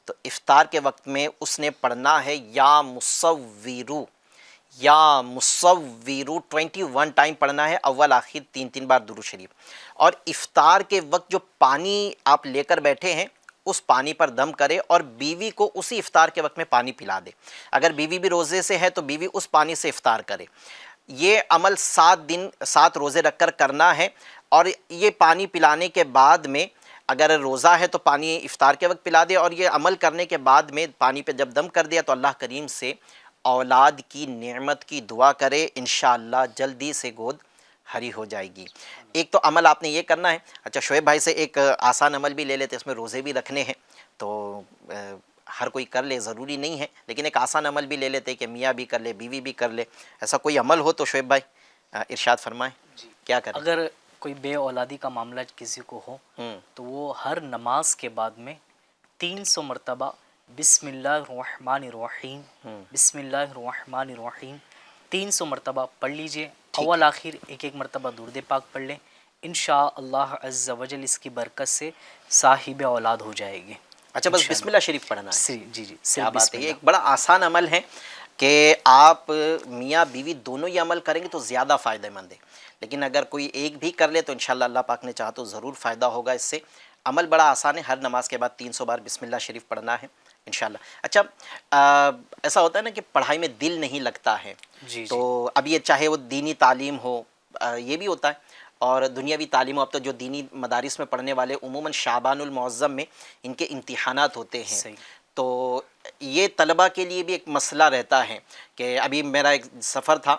تو افطار کے وقت میں اس نے پڑھنا ہے یا مصورو، یا مصورو 21 ٹائم پڑھنا ہے، اول آخر 3 بار درود شریف، اور افطار کے وقت جو پانی آپ لے کر بیٹھے ہیں اس پانی پر دم کرے اور بیوی کو اسی افطار کے وقت میں پانی پلا دے، اگر بیوی بھی روزے سے ہے تو بیوی اس پانی سے افطار کرے۔ یہ عمل 7 روزے رکھ کر کرنا ہے، اور یہ پانی پلانے کے بعد میں اگر روزہ ہے تو پانی افطار کے وقت پلا دے، اور یہ عمل کرنے کے بعد میں پانی پہ جب دم کر دیا تو اللہ کریم سے اولاد کی نعمت کی دعا کرے، انشاءاللہ جلدی سے گود ہری ہو جائے گی۔ ایک تو عمل آپ نے یہ کرنا ہے۔ اچھا، شعیب بھائی سے ایک آسان عمل بھی لے لیتے، اس میں روزے بھی رکھنے ہیں تو ہر کوئی کر لے، ضروری نہیں ہے، لیکن ایک آسان عمل بھی لے لیتے کہ میاں بھی کر لے، بیوی بھی کر لے، ایسا کوئی عمل ہو تو شعیب بھائی ارشاد فرمائیں کیا کریں؟ اگر کوئی بے اولادی کا معاملہ کسی کو ہو تو وہ ہر نماز کے بعد میں 300 مرتبہ بسم اللہ الرحمن الرحیم، بسم اللہ الرحمن الرحیم 300 مرتبہ پڑھ لیجئے. اول آخر ایک ایک مرتبہ درود پاک پڑھ لیں، انشاءاللہ عز و جل اس کی برکت سے صاحب اولاد ہو جائے گی. اچھا بس بسم اللہ شریف پڑھنا ہے. جی جی کیا بات ہے، یہ ایک بڑا آسان عمل ہے کہ آپ میاں بیوی دونوں یہ عمل کریں گے تو زیادہ فائدہ مند ہے، لیکن اگر کوئی ایک بھی کر لے تو انشاءاللہ اللہ پاک نے چاہا تو ضرور فائدہ ہوگا اس سے. عمل بڑا آسان ہے، ہر نماز کے بعد 300 بار بسم اللہ شریف پڑھنا ہے انشاءاللہ. اچھا ایسا ہوتا ہے نا کہ پڑھائی میں دل نہیں لگتا ہے، تو اب یہ چاہے وہ دینی تعلیم ہو، یہ بھی ہوتا ہے، اور دنیاوی تعلیم ہو. اب تو جو دینی مدارس میں پڑھنے والے عموماً شعبان المعظم میں ان کے امتحانات ہوتے ہیں، تو یہ طلبہ کے لیے بھی ایک مسئلہ رہتا ہے کہ ابھی میرا ایک سفر تھا،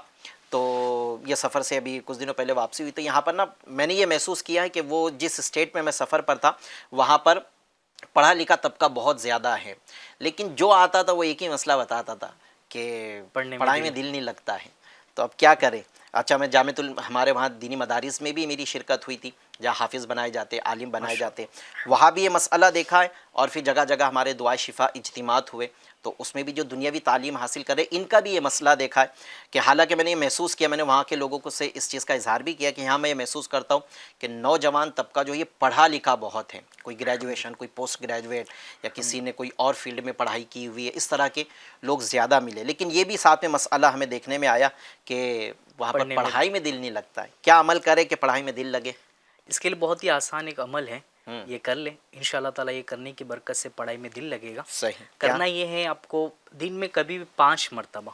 تو یہ سفر سے ابھی کچھ دنوں پہلے واپسی ہوئی، تو یہاں پر نا میں نے یہ محسوس کیا ہے کہ وہ جس اسٹیٹ میں سفر پر تھا وہاں پر پڑھا لکھا طبقہ بہت زیادہ ہے، لیکن جو آتا تھا وہ ایک ہی مسئلہ بتاتا تھا کہ پڑھائی میں دل نہیں لگتا ہے. تو اب کیا کریں؟ اچھا میں جامعۃ ہمارے وہاں دینی مدارس میں بھی میری شرکت ہوئی تھی جہاں حافظ بنائے جاتے، عالم بنائے جاتے، وہاں بھی یہ مسئلہ دیکھا ہے، اور پھر جگہ جگہ ہمارے دعائے شفا اجتماعات ہوئے تو اس میں بھی جو دنیاوی تعلیم حاصل کرے ان کا بھی یہ مسئلہ دیکھا ہے کہ حالانکہ میں نے یہ محسوس کیا، میں نے وہاں کے لوگوں کو سے اس چیز کا اظہار بھی کیا کہ یہاں میں یہ محسوس کرتا ہوں کہ نوجوان طبقہ جو یہ پڑھا لکھا بہت ہے، کوئی گریجویشن، کوئی پوسٹ گریجویٹ، یا کسی نے کوئی اور فیلڈ میں پڑھائی کی ہوئی ہے، اس طرح کے لوگ زیادہ ملے. لیکن یہ بھی ساتھ میں مسئلہ ہمیں دیکھنے میں آیا کہ وہاں پر پڑھائی میں دل نہیں لگتا ہے. کیا عمل کرے کہ پڑھائی میں دل لگے؟ اس کے لیے بہت ہی آسان ایک عمل ہے، یہ کر لیں انشاءاللہ تعالیٰ، یہ کرنے کی برکت سے پڑھائی میں دل لگے گا. صحیح. کرنا یہ ہے آپ کو دن میں کبھی بھی 5 مرتبہ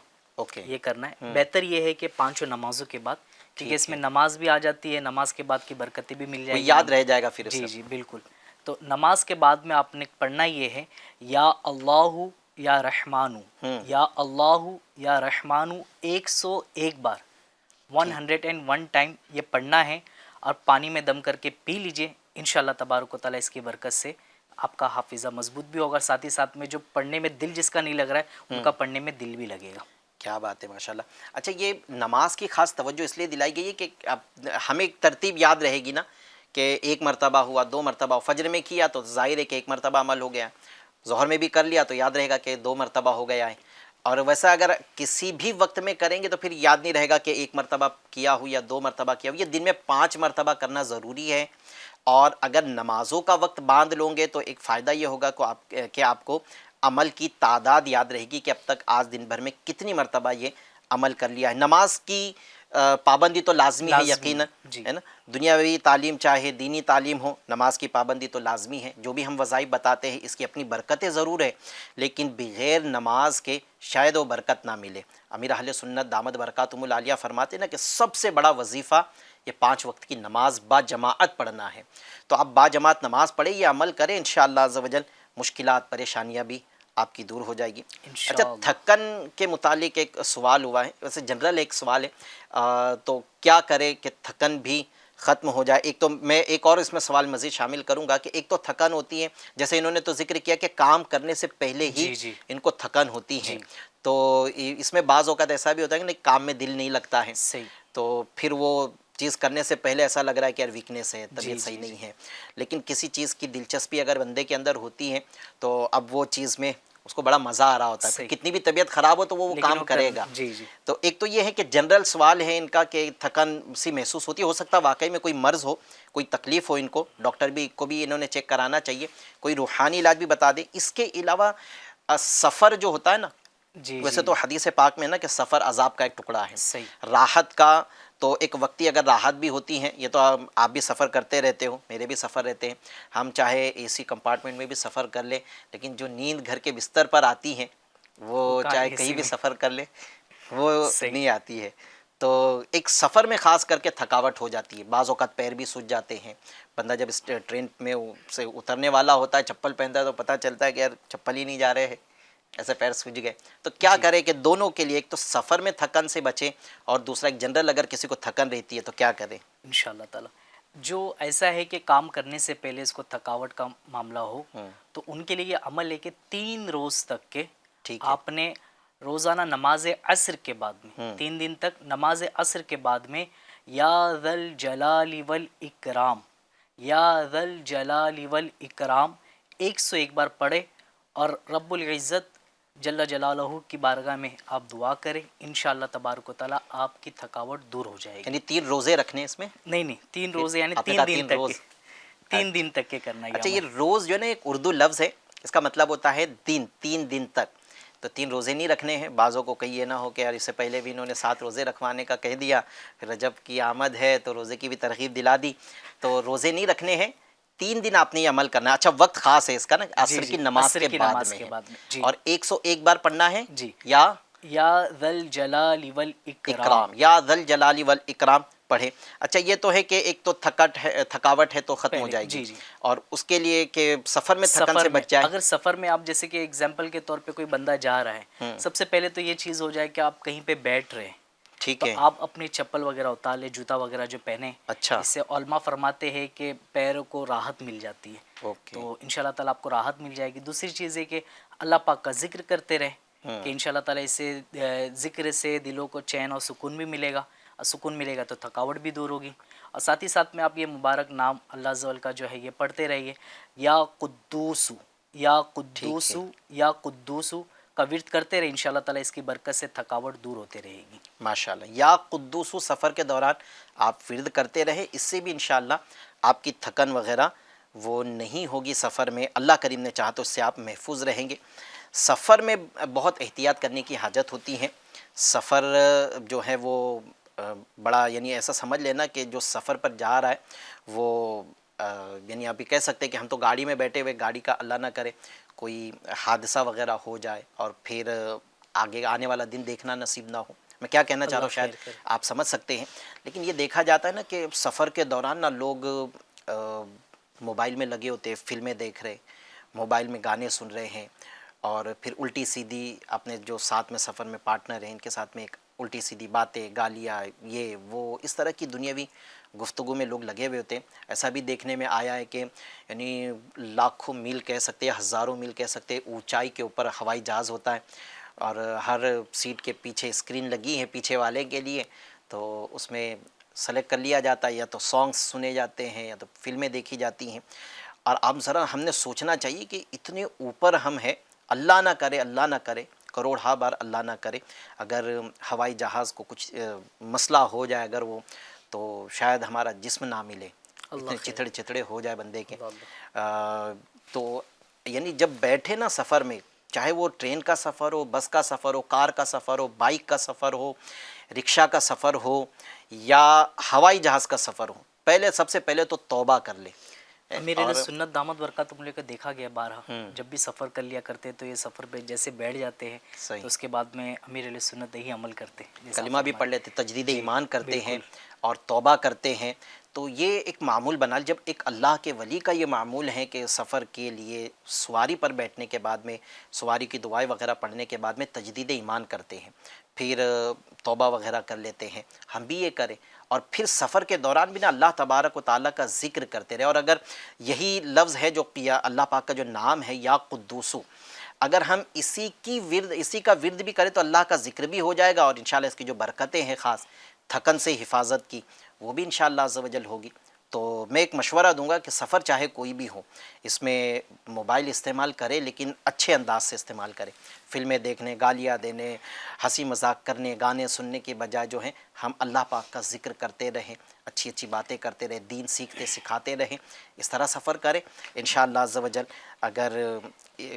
یہ کرنا ہے. بہتر یہ ہے کہ 5 نمازوں کے بعد، کیونکہ اس میں نماز بھی آ جاتی ہے، نماز کے بعد کی برکتیں بھی مل جائیں گی، یاد رہ جائے گا پھر. جی جی بالکل. تو نماز کے بعد میں آپ نے پڑھنا یہ ہے یا اللہ یا رحمانو، یا اللہ یا رحمانو 101 بار، 101 ٹائم یہ پڑھنا ہے، اور پانی میں دم کر کے پی لیجئے. انشاءاللہ تبارک و تعالیٰ اس کی برکت سے آپ کا حافظہ مضبوط بھی ہوگا، ساتھ ہی ساتھ میں جو پڑھنے میں دل جس کا نہیں لگ رہا ہے ان کا پڑھنے میں دل بھی لگے گا. کیا بات ہے، ماشاءاللہ. اچھا یہ نماز کی خاص توجہ اس لیے دلائی گئی ہے کہ اب ہمیں ایک ترتیب یاد رہے گی نا کہ 1 مرتبہ ہوا، 2 مرتبہ، فجر میں کیا تو ظاہر ہے کہ 1 مرتبہ عمل ہو گیا، ظہر میں بھی کر لیا تو یاد رہے گا کہ 2 مرتبہ ہو گیا ہے. اور ویسا اگر کسی بھی وقت میں کریں گے تو پھر یاد نہیں رہے گا کہ 1 مرتبہ کیا ہو یا 2 مرتبہ کیا ہو. یہ دن میں 5 مرتبہ کرنا ضروری ہے. اور اگر نمازوں کا وقت باندھ لوں گے تو ایک فائدہ یہ ہوگا کہ آپ کو عمل کی تعداد یاد رہے گی کہ اب تک آج دن بھر میں کتنی مرتبہ یہ عمل کر لیا ہے. نماز کی پابندی تو لازمی ہے یقیناً، ہے نا. دنیاوی تعلیم چاہے دینی تعلیم ہو، نماز کی پابندی تو لازمی ہے. جو بھی ہم وظائف بتاتے ہیں اس کی اپنی برکتیں ضرور ہے، لیکن بغیر نماز کے شاید وہ برکت نہ ملے. امیر اہل سنت دامت برکاتہم العالیہ فرماتے ہیں نا کہ سب سے بڑا وظیفہ یہ 5 وقت کی نماز با جماعت پڑھنا ہے. تو آپ با جماعت نماز پڑھیں، یہ عمل کریں، انشاءاللہ عز و جل مشکلات پریشانیاں بھی آپ کی دور ہو جائے گی. اچھا تھکن کے متعلق ایک سوال ہوا ہے، ویسے جنرل ایک سوال ہے، تو کیا کرے کہ تھکن بھی ختم ہو جائے؟ ایک تو میں ایک اور اس میں سوال مزید شامل کروں گا کہ ایک تو تھکن ہوتی ہے، جیسے انہوں نے تو ذکر کیا کہ کام کرنے سے پہلے ہی ان کو تھکن ہوتی ہے، تو اس میں بعض اوقات ایسا بھی ہوتا ہے کہ کام میں دل نہیں لگتا ہے، تو پھر وہ چیز کرنے سے پہلے ایسا لگ رہا ہے کہ یار ویکنیس ہے، طبیعت صحیح نہیں ہے. لیکن کسی چیز کی دلچسپی اگر بندے کے اندر ہوتی ہے تو اب وہ چیز میں اس کو بڑا مزہ آ رہا ہوتا ہے، کتنی بھی طبیعت خراب ہو تو وہ کام کرے گا. تو ایک تو یہ ہے کہ جنرل سوال ہے ان کا کہ تھکن سی محسوس ہوتی ہے، ہو سکتا ہے واقعی میں کوئی مرض ہو، کوئی تکلیف ہو ان کو، ڈاکٹر کو بھی انہوں نے چیک کرانا چاہیے، کوئی روحانی علاج بھی بتا دیں. اس کے علاوہ سفر جو ہوتا ہے نا، ویسے تو حدیث پاک میں نا کہ سفر عذاب کا ایک ٹکڑا ہے، راحت کا تو ایک وقتی اگر راحت بھی ہوتی ہیں، یہ تو آپ بھی سفر کرتے رہتے ہو، میرے بھی سفر رہتے ہیں، ہم چاہے اے سی کمپارٹمنٹ میں بھی سفر کر لیں، لیکن جو نیند گھر کے بستر پر آتی ہیں وہ چاہے کہیں بھی سفر کر لیں وہ نہیں آتی ہے. تو ایک سفر میں خاص کر کے تھکاوٹ ہو جاتی ہے، بعض اوقات پیر بھی سوج جاتے ہیں. بندہ جب اس ٹرین میں سے اترنے والا ہوتا ہے، چپل پہنتا ہے تو پتہ چلتا ہے کہ یار چپل ہی نہیں جا رہے ہیں، ایسے پیر سوج گئے. تو کیا کرے کہ دونوں کے لیے، ایک تو سفر میں تھکن سے بچیں، اور دوسرا ایک جنرل اگر کسی کو تھکن رہتی ہے تو کیا کرے؟ انشاءاللہ تعالیٰ جو ایسا ہے کہ کام کرنے سے پہلے اس کو تھکاوٹ کا معاملہ ہو تو ان کے لیے یہ عمل ہے کہ 3 روز تک کے آپ نے روزانہ نماز عصر کے بعد میں 3 دن تک نماز عصر کے بعد میں یا ذا الجلال والاکرام، یا ذا الجلال والاکرام 101 بار پڑھے، اور رب العزت جل جلالہ کی بارگاہ میں آپ دعا کریں، انشاءاللہ تبارک و تعالیٰ آپ کی تھکاوٹ دور ہو جائے گی۔ یعنی 3 روزے رکھنے اس میں؟ نہیں 3 روزے یعنی آپ نے 3 کہا دن 3 تک روز۔ 3 دن تک کے کرنا ہے۔ اچھا یہ روز جو ہے نا ایک اردو لفظ ہے، اس کا مطلب ہوتا ہے دن، 3 دن تک۔ تو 3 روزے نہیں رکھنے ہیں، بعضوں کو کہیں یہ نہ ہو کہ یار اس سے پہلے بھی انہوں نے 7 روزے رکھوانے کا کہہ دیا، پھر رجب کی آمد ہے تو روزے کی بھی ترغیب دلا دی، تو روزے نہیں رکھنے ہیں، 3 دن آپ نے یہ عمل کرنا ہے۔ اچھا وقت خاص ہے اس کا نا، عصر کی نماز کے بعد میں ہے، اور 101 بار پڑھنا ہے، یا ذا الجلال والاکرام، یا ذا الجلال والاکرام پڑھے۔ اچھا یہ تو ہے کہ ایک تو تھکاوٹ ہے تو ختم ہو جائے گی، اور اس کے لیے کہ سفر میں تھکن سے بچ جائے۔ اگر سفر میں آپ جیسے کہ ایگزامپل کے طور پہ کوئی بندہ جا رہا ہے، سب سے پہلے تو یہ چیز ہو جائے کہ آپ کہیں پہ بیٹھ رہے ہیں، ٹھیک ہے، تو آپ اپنی چپل وغیرہ اتار لیں، جوتا وغیرہ جو پہنے۔ اچھا، اس سے علماء فرماتے ہیں کہ پیروں کو راحت مل جاتی ہے، تو انشاءاللہ تعالیٰ آپ کو راحت مل جائے گی۔ دوسری چیز ہے کہ اللہ پاک کا ذکر کرتے رہیں، کہ انشاءاللہ تعالیٰ اس سے ذکر سے دلوں کو چین اور سکون بھی ملے گا، اور سکون ملے گا تو تھکاوٹ بھی دور ہوگی، اور ساتھ ہی ساتھ میں آپ یہ مبارک نام اللہ عز و جل کا جو ہے یہ پڑھتے رہیے، یا قدوسو یا قدوسو یا قدوسو کا ورد کرتے رہے، انشاءاللہ تعالیٰ اس کی برکت سے تھکاوٹ دور ہوتے رہے گی۔ ماشاءاللہ، یا قدوسو سفر کے دوران آپ ورد کرتے رہے، اس سے بھی انشاءاللہ آپ کی تھکن وغیرہ وہ نہیں ہوگی سفر میں، اللہ کریم نے چاہا تو اس سے آپ محفوظ رہیں گے۔ سفر میں بہت احتیاط کرنے کی حاجت ہوتی ہے، سفر جو ہے وہ بڑا یعنی ایسا سمجھ لینا کہ جو سفر پر جا رہا ہے وہ یعنی آپ یہ کہہ سکتے ہیں کہ ہم تو گاڑی میں بیٹھے ہوئے، گاڑی کا اللہ نہ کرے کوئی حادثہ وغیرہ ہو جائے اور پھر آگے آنے والا دن دیکھنا نصیب نہ ہو۔ میں کیا کہنا چاہ رہا ہوں شاید آپ سمجھ سکتے ہیں، لیکن یہ دیکھا جاتا ہے نا کہ سفر کے دوران نا لوگ موبائل میں لگے ہوتے ہیں، فلمیں دیکھ رہے، موبائل میں گانے سن رہے ہیں، اور پھر الٹی سیدھی اپنے جو ساتھ میں سفر میں پارٹنر ہیں ان کے ساتھ میں ایک الٹی سیدھی باتیں، گالیاں، یہ وہ اس طرح کی دنیاوی گفتگو میں لوگ لگے ہوئے ہوتے ہیں۔ ایسا بھی دیکھنے میں آیا ہے کہ یعنی لاکھوں میل کہہ سکتے ہیں، ہزاروں میل کہہ سکتے ہیں اونچائی کے اوپر ہوائی جہاز ہوتا ہے، اور ہر سیٹ کے پیچھے اسکرین لگی ہے پیچھے والے کے لیے، تو اس میں سلیکٹ کر لیا جاتا ہے، یا تو سانگس سنے جاتے ہیں یا تو فلمیں دیکھی جاتی ہیں۔ اور اب ذرا ہم نے سوچنا چاہیے کہ اتنے اوپر ہم ہیں، اللہ نہ کرے، اللہ نہ کرے، کروڑہا بار اللہ نہ کرے، اگر ہوائی جہاز کو کچھ مسئلہ ہو جائے اگر وہ، تو شاید ہمارا جسم نہ ملے، اتنے چتھڑے چتھڑے ہو جائے بندے کے۔ تو یعنی جب بیٹھے نا سفر میں، چاہے وہ ٹرین کا سفر ہو، بس کا سفر ہو، کار کا سفر ہو، بائک کا سفر ہو، رکشہ کا سفر ہو، یا ہوائی جہاز کا سفر ہو، پہلے سب سے پہلے تو توبہ کر لے۔ امیر علیہ سنت دامت برکاتہ لے کر دیکھا گیا بارہا، جب بھی سفر کر لیا کرتے تو یہ سفر پہ جیسے بیٹھ جاتے ہیں تو اس کے بعد میں امیر علیہ سنت یہی عمل کرتے، کلمہ بھی پڑھ لیتے، تجدید ایمان کرتے ہیں اور توبہ کرتے ہیں۔ تو یہ ایک معمول بنا، جب ایک اللہ کے ولی کا یہ معمول ہے کہ سفر کے لیے سواری پر بیٹھنے کے بعد میں سواری کی دعائیں وغیرہ پڑھنے کے بعد میں تجدید ایمان کرتے ہیں، پھر توبہ وغیرہ کر لیتے ہیں، ہم بھی یہ کریں، اور پھر سفر کے دوران بھی نا اللہ تبارک و تعالیٰ کا ذکر کرتے رہے۔ اور اگر یہی لفظ ہے جو اللہ پاک کا جو نام ہے یا قدوسو، اگر ہم اسی کا ورد بھی کریں تو اللہ کا ذکر بھی ہو جائے گا، اور انشاءاللہ اس کی جو برکتیں ہیں خاص تھکن سے حفاظت کی وہ بھی انشاءاللہ عز و جل ہوگی۔ تو میں ایک مشورہ دوں گا کہ سفر چاہے کوئی بھی ہو، اس میں موبائل استعمال کرے لیکن اچھے انداز سے استعمال کرے، فلمیں دیکھنے، گالیاں دینے، ہنسی مذاق کرنے، گانے سننے کے بجائے جو ہیں ہم اللہ پاک کا ذکر کرتے رہیں، اچھی اچھی باتیں کرتے رہیں، دین سیکھتے سکھاتے رہیں، اس طرح سفر کریں انشاءاللہ عز و جل۔ اگر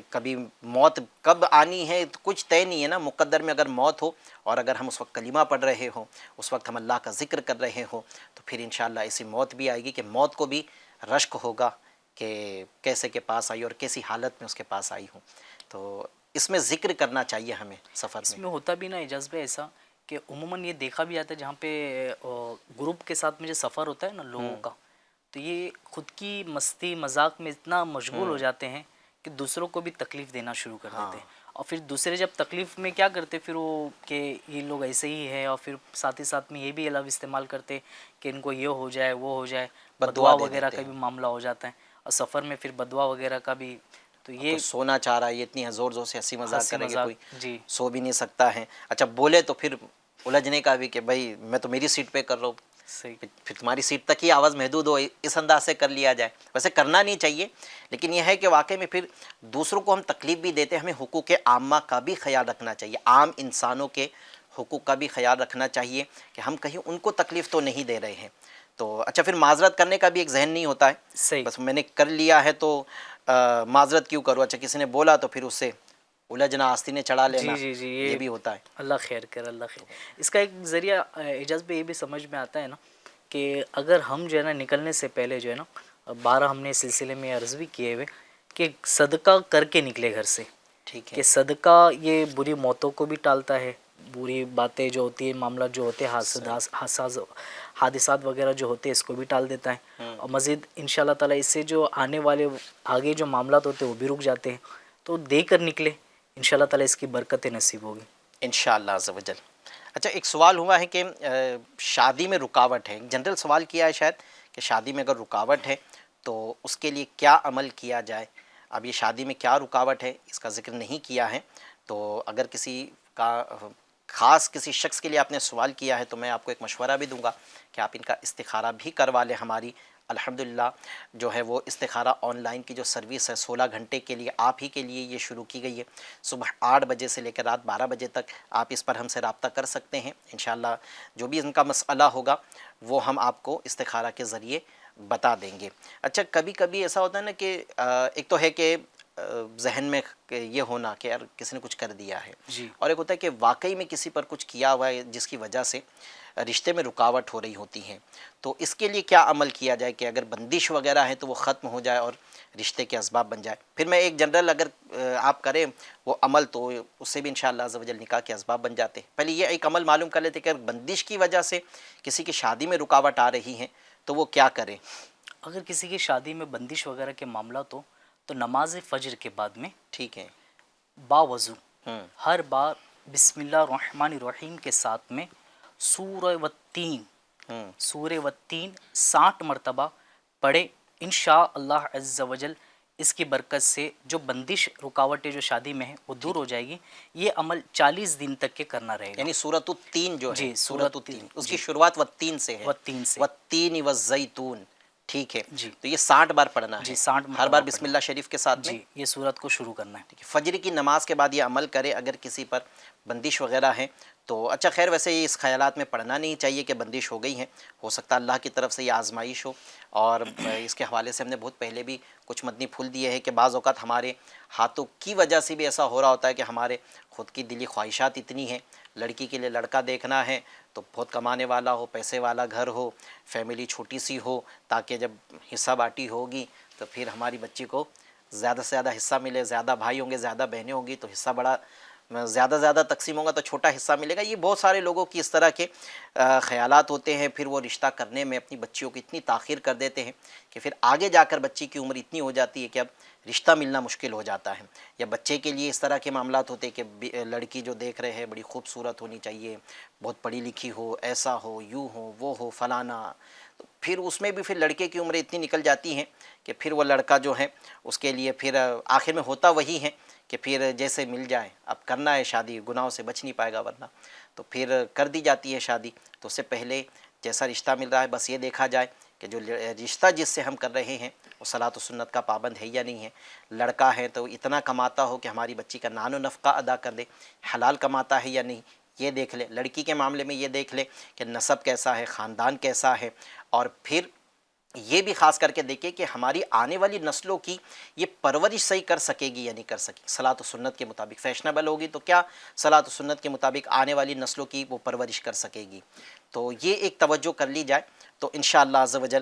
کبھی موت کب آنی ہے تو کچھ طے نہیں ہے نا، مقدر میں اگر موت ہو اور اگر ہم اس وقت کلمہ پڑھ رہے ہوں، اس وقت ہم اللہ کا ذکر کر رہے ہوں، تو پھر انشاءاللہ ایسی موت بھی آئے گی کہ موت کو بھی رشک ہوگا کہ کیسے کے پاس آئی اور کیسی حالت میں اس کے پاس آئی ہوں۔ تو اس میں ذکر کرنا چاہیے ہمیں سفر میں۔ اس میں ہوتا بھی نا اعجاز بھائی ایسا کہ عموماً یہ دیکھا بھی جاتا ہے جہاں پہ گروپ کے ساتھ میں جو سفر ہوتا ہے نا لوگوں کا، تو یہ خود کی مستی مذاق میں اتنا مشغول ہو جاتے ہیں کہ دوسروں کو بھی تکلیف دینا شروع کر دیتے ہیں، اور پھر دوسرے جب تکلیف میں کیا کرتے پھر وہ کہ یہ لوگ ایسے ہی ہیں، اور پھر ساتھ ہی ساتھ میں یہ بھی لفظ استعمال کرتے کہ ان کو یہ ہو جائے وہ ہو جائے، بدعا وغیرہ کا بھی معاملہ ہو جاتا ہے، اور سفر میں پھر بدعا وغیرہ کا بھی، تو یہ سونا چاہ رہا ہے، یہ اتنی زور زور سے ہنسی مذاق کرے کہ کوئی سو بھی نہیں سکتا ہے۔ اچھا بولے تو پھر الجھنے کا بھی کہ بھائی میں تو میری سیٹ پہ کر رہا ہوں، صحیح. پھر تمہاری سیٹ تک ہی آواز محدود ہو، اس انداز سے کر لیا جائے. ویسے کرنا نہیں چاہیے، لیکن یہ ہے کہ واقعی میں پھر دوسروں کو ہم تکلیف بھی دیتے ہیں. ہمیں حقوق عامہ کا بھی خیال رکھنا چاہیے، عام انسانوں کے حقوق کا بھی خیال رکھنا چاہیے کہ ہم کہیں ان کو تکلیف تو نہیں دے رہے ہیں. تو اچھا، پھر معذرت کرنے کا بھی ایک ذہن نہیں ہوتا ہے. صحیح. بس میں نے کر لیا ہے تو معذرت کیوں کروں. اچھا کسی نے بولا تو پھر اس سے الجھنا، آستینیں چڑھا لینا، جی یہ بھی ہوتا ہے. اللہ خیر کر، اللہ خیر. اس کا ایک ذریعہ اعجاز پہ یہ بھی سمجھ میں آتا ہے نا کہ اگر ہم جو ہے نا نکلنے سے پہلے جو ہے نا 12 ہم نے اس سلسلے میں عرض بھی کیے ہوئے کہ صدقہ کر کے نکلے گھر سے. ٹھیک ہے. کہ صدقہ یہ بری موتوں کو بھی ٹالتا ہے، بری باتیں جو ہوتی ہیں، معاملات جو ہوتے ہیں، حادثات وغیرہ جو ہوتے ہیں، اس کو بھی ٹال دیتا ہے. اور مزید انشاءاللہ تعالیٰ اس سے جو آنے والے آگے جو معاملات ہوتے ہیں وہ بھی رک جاتے ہیں. تو دے کر نکلے، انشاءاللہ تعالیٰ اس کی برکتیں نصیب ہوگی انشاءاللہ عز و جل. اچھا ایک سوال ہوا ہے کہ شادی میں رکاوٹ ہے، جنرل سوال کیا ہے شاید کہ شادی میں اگر رکاوٹ ہے تو اس کے لیے کیا عمل کیا جائے. اب یہ شادی میں کیا رکاوٹ ہے اس کا ذکر نہیں کیا ہے، تو اگر کسی کا خاص کسی شخص کے لیے آپ نے سوال کیا ہے تو میں آپ کو ایک مشورہ بھی دوں گا کہ آپ ان کا استخارہ بھی کروا لیں. ہماری الحمدللہ جو ہے وہ استخارہ آن لائن کی جو سروس ہے 16 گھنٹے کے لیے آپ ہی کے لیے یہ شروع کی گئی ہے. صبح 8 بجے سے لے کر رات 12 بجے تک آپ اس پر ہم سے رابطہ کر سکتے ہیں. انشاءاللہ جو بھی ان کا مسئلہ ہوگا وہ ہم آپ کو استخارہ کے ذریعے بتا دیں گے. اچھا کبھی کبھی ایسا ہوتا ہے نا کہ ایک تو ہے کہ ذہن میں یہ ہونا کہ یار کسی نے کچھ کر دیا ہے، اور ایک ہوتا ہے کہ واقعی میں کسی پر کچھ کیا ہوا ہے جس کی وجہ سے رشتے میں رکاوٹ ہو رہی ہوتی ہیں. تو اس کے لیے کیا عمل کیا جائے کہ اگر بندش وغیرہ ہے تو وہ ختم ہو جائے اور رشتے کے اسباب بن جائے. پھر میں ایک جنرل اگر آپ کریں وہ عمل تو اس سے بھی انشاءاللہ عز و جل نکاح کے اسباب بن جاتے ہیں. پہلے یہ ایک عمل معلوم کر لیتے کہ اگر بندش کی وجہ سے کسی کی شادی میں رکاوٹ آ رہی ہیں تو وہ کیا کریں. اگر کسی کی شادی میں بندش وغیرہ کے معاملات ہو تو نماز فجر کے بعد میں ٹھیک ہے باوضو ہر بار بسم اللہ الرحمن الرحیم کے ساتھ میں سورہ والتین 60 مرتبہ پڑھے. انشاءاللہ عز و جل اس کی برکت سے جو بندش رکاوٹیں جو شادی میں ہیں وہ دور ہو جائے گی. یہ عمل 40 دن تک کے کرنا رہے گا. یعنی سورۃ التین جو ہے، جی سورۃ التین اس کی شروعات والتین سے ہے، والتین والزیتون. ٹھیک ہے جی. تو یہ 60 بار پڑھنا ہے. جی 60 ہر بار بسم اللہ شریف کے ساتھ میں جی یہ سورت کو شروع کرنا ہے. فجر کی نماز کے بعد یہ عمل کرے اگر کسی پر بندش وغیرہ ہے تو. اچھا خیر ویسے یہ اس خیالات میں پڑھنا نہیں چاہیے کہ بندش ہو گئی ہیں، ہو سکتا ہے اللہ کی طرف سے یہ آزمائش ہو. اور اس کے حوالے سے ہم نے بہت پہلے بھی کچھ مدنی پھول دیے ہیں کہ بعض اوقات ہمارے ہاتھوں کی وجہ سے بھی ایسا ہو رہا ہوتا ہے کہ ہمارے خود کی دلی خواہشات اتنی ہیں. لڑکی کے لیے لڑکا دیکھنا ہے تو بہت کمانے والا ہو، پیسے والا گھر ہو، فیملی چھوٹی سی ہو، تاکہ جب حصہ باٹی ہوگی تو پھر ہماری بچی کو زیادہ سے زیادہ حصہ ملے. زیادہ بھائی ہوں گے، زیادہ بہنیں ہوں گی تو حصہ بڑا زیادہ تقسیم ہوگا تو چھوٹا حصہ ملے گا. یہ بہت سارے لوگوں کی اس طرح کے خیالات ہوتے ہیں. پھر وہ رشتہ کرنے میں اپنی بچیوں کی اتنی تاخیر کر دیتے ہیں کہ پھر آگے جا کر بچی کی عمر اتنی ہو جاتی ہے کہ اب رشتہ ملنا مشکل ہو جاتا ہے. یا بچے کے لیے اس طرح کے معاملات ہوتے ہیں کہ لڑکی جو دیکھ رہے ہیں بڑی خوبصورت ہونی چاہیے، بہت پڑھی لکھی ہو، ایسا ہو، یوں ہو، وہ ہو، فلانا. تو پھر اس میں بھی پھر لڑکے کی عمریں اتنی نکل جاتی ہیں کہ پھر وہ لڑکا جو ہے اس کے لیے پھر آخر میں ہوتا وہی ہے کہ پھر جیسے مل جائے. اب کرنا ہے شادی، گناہوں سے بچ نہیں پائے گا ورنہ، تو پھر کر دی جاتی ہے شادی. تو اس سے پہلے جیسا رشتہ مل رہا ہے بس یہ دیکھا جائے کہ جو رشتہ جس سے ہم کر رہے ہیں وہ صلاۃ و سنت کا پابند ہے یا نہیں ہے. لڑکا ہے تو اتنا کماتا ہو کہ ہماری بچی کا نان و نفقہ ادا کر دے، حلال کماتا ہے یا نہیں یہ دیکھ لے. لڑکی کے معاملے میں یہ دیکھ لے کہ نسب کیسا ہے، خاندان کیسا ہے. اور پھر یہ بھی خاص کر کے دیکھیں کہ ہماری آنے والی نسلوں کی یہ پرورش صحیح کر سکے گی یا نہیں کر سکے. صلاۃ و سنت کے مطابق فیشنیبل ہوگی تو کیا صلاۃ و سنت کے مطابق آنے والی نسلوں کی وہ پرورش کر سکے گی. تو یہ ایک توجہ کر لی جائے تو انشاءاللہ عز و جل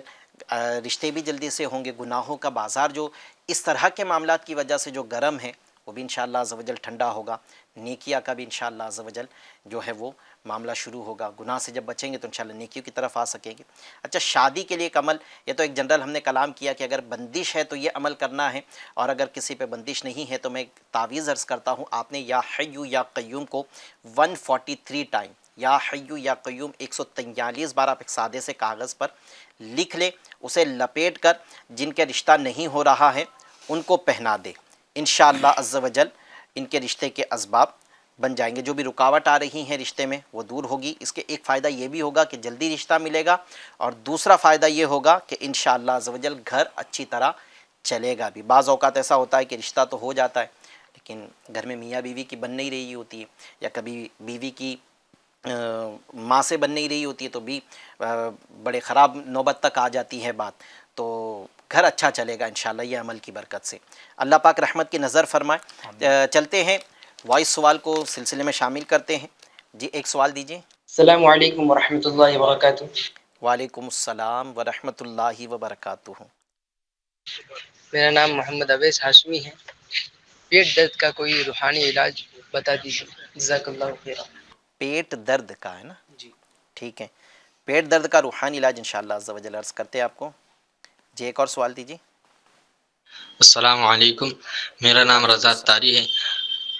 رشتے بھی جلدی سے ہوں گے. گناہوں کا بازار جو اس طرح کے معاملات کی وجہ سے جو گرم ہے وہ بھی انشاءاللہ عز و جل ٹھنڈا ہوگا. نیکیہ کا بھی انشاءاللہ عز و جل جو ہے وہ معاملہ شروع ہوگا. گناہ سے جب بچیں گے تو انشاءاللہ نیکیوں کی طرف آ سکیں گے. اچھا شادی کے لیے ایک عمل، یہ تو ایک جنرل ہم نے کلام کیا کہ اگر بندش ہے تو یہ عمل کرنا ہے، اور اگر کسی پہ بندش نہیں ہے تو میں ایک تعویذ عرض کرتا ہوں. آپ نے یا حی یا قیوم کو 143 ٹائم، یا حی یا قیوم 143 بار آپ ایک سادے سے کاغذ پر لکھ لے، اسے لپیٹ کر جن کے رشتہ نہیں ہو رہا ہے ان کو پہنا دے. انشاءاللہ عز و جل ان کے رشتے کے اسباب بن جائیں گے، جو بھی رکاوٹ آ رہی ہیں رشتے میں وہ دور ہوگی۔ اس کے ایک فائدہ یہ بھی ہوگا کہ جلدی رشتہ ملے گا، اور دوسرا فائدہ یہ ہوگا کہ انشاءاللہ عز و جل گھر اچھی طرح چلے گا بھی۔ بعض اوقات ایسا ہوتا ہے کہ رشتہ تو ہو جاتا ہے لیکن گھر میں میاں بیوی کی بن نہیں رہی ہوتی ہے، یا کبھی بیوی کی ماں سے بن نہیں رہی ہوتی ہے، تو بھی بڑے خراب نوبت تک آ جاتی ہے بات، تو گھر اچھا چلے گا انشاءاللہ یہ عمل کی برکت سے۔ اللہ پاک رحمت کی نظر فرمائے۔ چلتے ہیں وائس سوال کو سلسلے میں شامل کرتے ہیں۔ جی ایک سوال دیجیے۔ السلام علیکم ورحمۃ اللہ وبرکاتہ۔ وعلیکم السلام ورحمۃ اللہ وبرکاتہ۔ میرا نام محمد اویس ہاشمی ہے۔ پیٹ درد کا کوئی روحانی علاج بتا دیجیے، جزاک اللہ خیر۔ پیٹ درد کا ہے نا؟ جی ٹھیک ہے، پیٹ درد کا روحانی علاج انشاءاللہ عز و جل عرض کرتے ہیں آپ کو۔ جی ایک اور سوال دیجیے۔ السلام علیکم، میرا نام رضا تاری ہے۔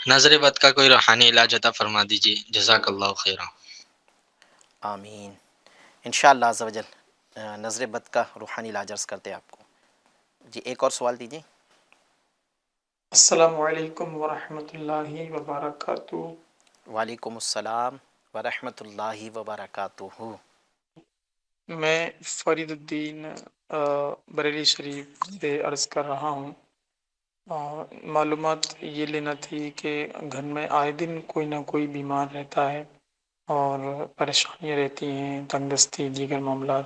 نظر بد کا کوئی روحانی علاج عطا فرما دیجیے، جزاک اللہ خیرہ۔ آمین، انشاءاللہ عز و جل نظر بد کا روحانی علاج عرض کرتے ہیں آپ کو۔ جی ایک اور سوال دیجیے۔ السلام علیکم ورحمۃ اللہ وبرکاتہ۔ وعلیکم السلام ورحمۃ اللہ وبرکاتہ۔ میں فرید الدین بریلی شریف سے عرض کر رہا ہوں۔ معلومات یہ لینا تھی کہ گھر میں آئے دن کوئی نہ کوئی بیمار رہتا ہے اور پریشانیاں رہتی ہیں، تنگ دستی دیگر معاملات،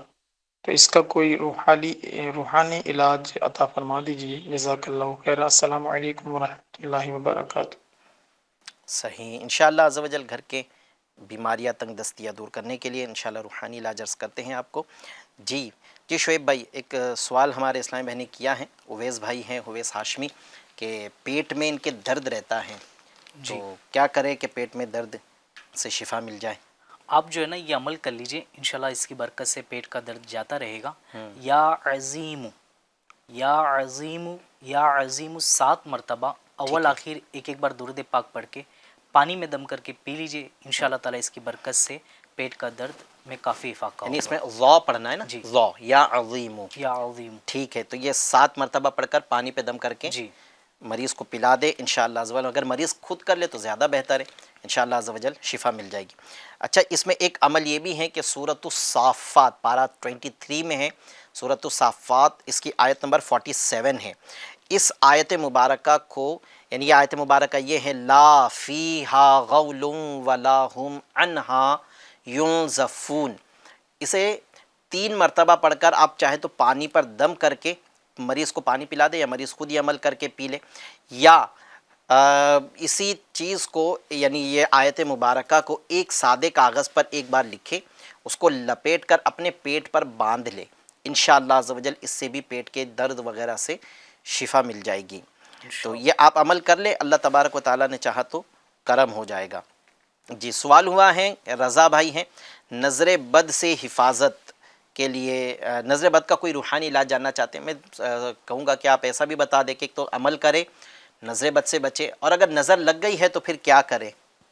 تو اس کا کوئی روحانی علاج عطا فرما دیجیے، جزاک اللہ خیر۔ السلام علیکم ورحمۃ اللہ وبرکاتہ۔ صحیح، انشاءاللہ عز و جل گھر کے بیماریاں تنگ دستیاں دور کرنے کے لیے انشاءاللہ روحانی علاج عرض کرتے ہیں آپ کو۔ جی شعیب بھائی، ایک سوال ہمارے اسلامی بہن نے کیا ہے، اویس بھائی ہیں، اویس ہاشمی، کہ پیٹ میں ان کے درد رہتا ہے، تو کیا کرے کہ پیٹ میں درد سے شفا مل جائے؟ آپ جو ہے نا یہ عمل کر لیجئے، انشاءاللہ اس کی برکت سے پیٹ کا درد جاتا رہے گا۔ یا عظیم، یا عظیم، یا عظیم 7 مرتبہ اول آخر ایک ایک بار درود پاک پڑھ کے پانی میں دم کر کے پی لیجئے، انشاءاللہ تعالیٰ اس کی برکت سے پیٹ کا درد میں کافی افاقہ ہوگا۔ یعنی اس میں ضا پڑھنا ہے نا؟ جی، ضا، یا عظیم، یا عظیم، ٹھیک ہے، تو یہ 7 مرتبہ پڑھ کر پانی پہ دم کر کے جی مریض کو پلا دے انشاءاللہ عز و جل۔ اگر مریض خود کر لے تو زیادہ بہتر ہے، انشاءاللہ عز و جل شفا مل جائے گی۔ اچھا، اس میں ایک عمل یہ بھی ہے کہ سورۃ الصافات پارہ 23 میں ہے، سورۃ الصافات، اس کی آیت نمبر 47 ہے۔ اس آیت مبارکہ کو، یعنی یہ آیت مبارکہ یہ ہے، لا فیہا غول ولا ہم عنہا ینزفون، اسے 3 مرتبہ پڑھ کر آپ چاہے تو پانی پر دم کر کے مریض کو پانی پلا دے، یا مریض خود یہ عمل کر کے پی لے، یا اسی چیز کو، یعنی یہ آیت مبارکہ کو ایک سادے کاغذ پر ایک بار لکھے، اس کو لپیٹ کر اپنے پیٹ پر باندھ لے، انشاءاللہ عز و جل اس سے بھی پیٹ کے درد وغیرہ سے شفا مل جائے گی۔ تو یہ آپ عمل کر لے، اللہ تبارک و تعالیٰ نے چاہا تو کرم ہو جائے گا۔ جی سوال ہوا ہے، رضا بھائی ہیں، نظر بد سے حفاظت کے لیے، نظر بد کا کوئی روحانی علاج جاننا چاہتے ہیں۔ میں کہوں گا کہ آپ ایسا بھی بتا دیں کہ ایک تو عمل کرے، نظر بد سے بچے، اور اگر نظر لگ گئی ہے تو پھر کیا کرے،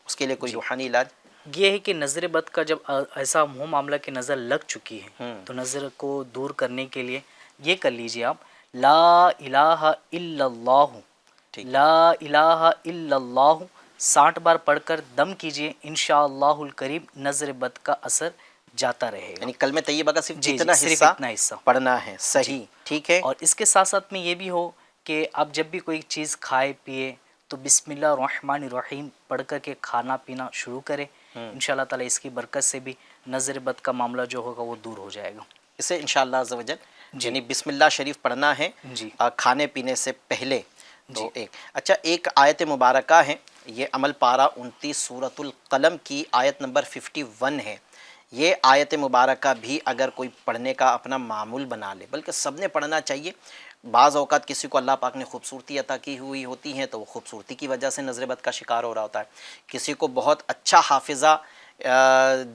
اس کے لیے کوئی روحانی علاج؟ یہ ہے کہ نظر بد کا جب ایسا ہو معاملہ کہ نظر لگ چکی ہے تو نظر کو دور کرنے کے لیے یہ کر لیجئے آپ، لا الہ الا اللہ، لا الہ الا اللہ 60 بار پڑھ کر دم کیجئے، انشاءاللہ الکریم نظر بد کا اثر جاتا رہے گا۔ یعنی کلمہ طیبہ کا صرف جی اتنا صرف حصہ اتنا حصہ پڑھنا ہے، صحیح، ٹھیک ہے۔ اور اس کے ساتھ ساتھ میں یہ بھی ہو کہ آپ جب بھی کوئی چیز کھائے پیے تو بسم اللہ الرحمن الرحیم پڑھ کر کے کھانا پینا شروع کرے، انشاءاللہ تعالیٰ اس کی برکت سے بھی نظر بد کا معاملہ جو ہوگا وہ دور ہو جائے گا۔ اسے انشاءاللہ عز و جل یعنی بسم اللہ شریف پڑھنا ہے کھانے پینے سے پہلے۔ تو اچھا، ایک آیت مبارکہ ہے، یہ عمل پارہ 29 سورۃ القلم کی آیت نمبر 51 ہے۔ یہ آیت مبارکہ بھی اگر کوئی پڑھنے کا اپنا معمول بنا لے، بلکہ سب نے پڑھنا چاہیے۔ بعض اوقات کسی کو اللہ پاک نے خوبصورتی عطا کی ہوئی ہوتی ہے تو وہ خوبصورتی کی وجہ سے نظر بد کا شکار ہو رہا ہوتا ہے، کسی کو بہت اچھا حافظہ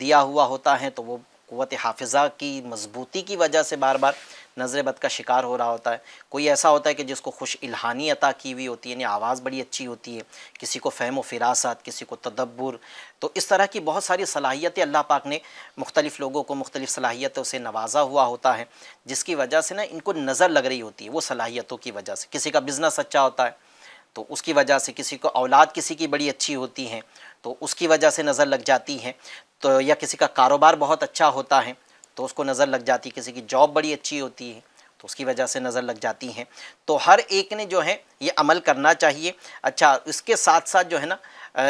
دیا ہوا ہوتا ہے تو وہ قوت حافظہ کی مضبوطی کی وجہ سے بار بار نظر بد کا شکار ہو رہا ہوتا ہے، کوئی ایسا ہوتا ہے کہ جس کو خوش الہانی عطا کی ہوئی ہوتی ہے، یعنی آواز بڑی اچھی ہوتی ہے، کسی کو فہم و فراست، کسی کو تدبر، تو اس طرح کی بہت ساری صلاحیتیں اللہ پاک نے مختلف لوگوں کو مختلف صلاحیتوں سے نوازا ہوا ہوتا ہے، جس کی وجہ سے نا ان کو نظر لگ رہی ہوتی ہے وہ صلاحیتوں کی وجہ سے۔ کسی کا بزنس اچھا ہوتا ہے تو اس کی وجہ سے، کسی کو اولاد کسی کی بڑی اچھی ہوتی ہیں تو اس کی وجہ سے نظر لگ جاتی ہے، تو یا کسی کا کاروبار بہت اچھا ہوتا ہے تو اس کو نظر لگ جاتی ہے، کسی کی جاب بڑی اچھی ہوتی ہے تو اس کی وجہ سے نظر لگ جاتی ہیں۔ تو ہر ایک نے جو ہے یہ عمل کرنا چاہیے۔ اچھا، اس کے ساتھ ساتھ جو ہے نا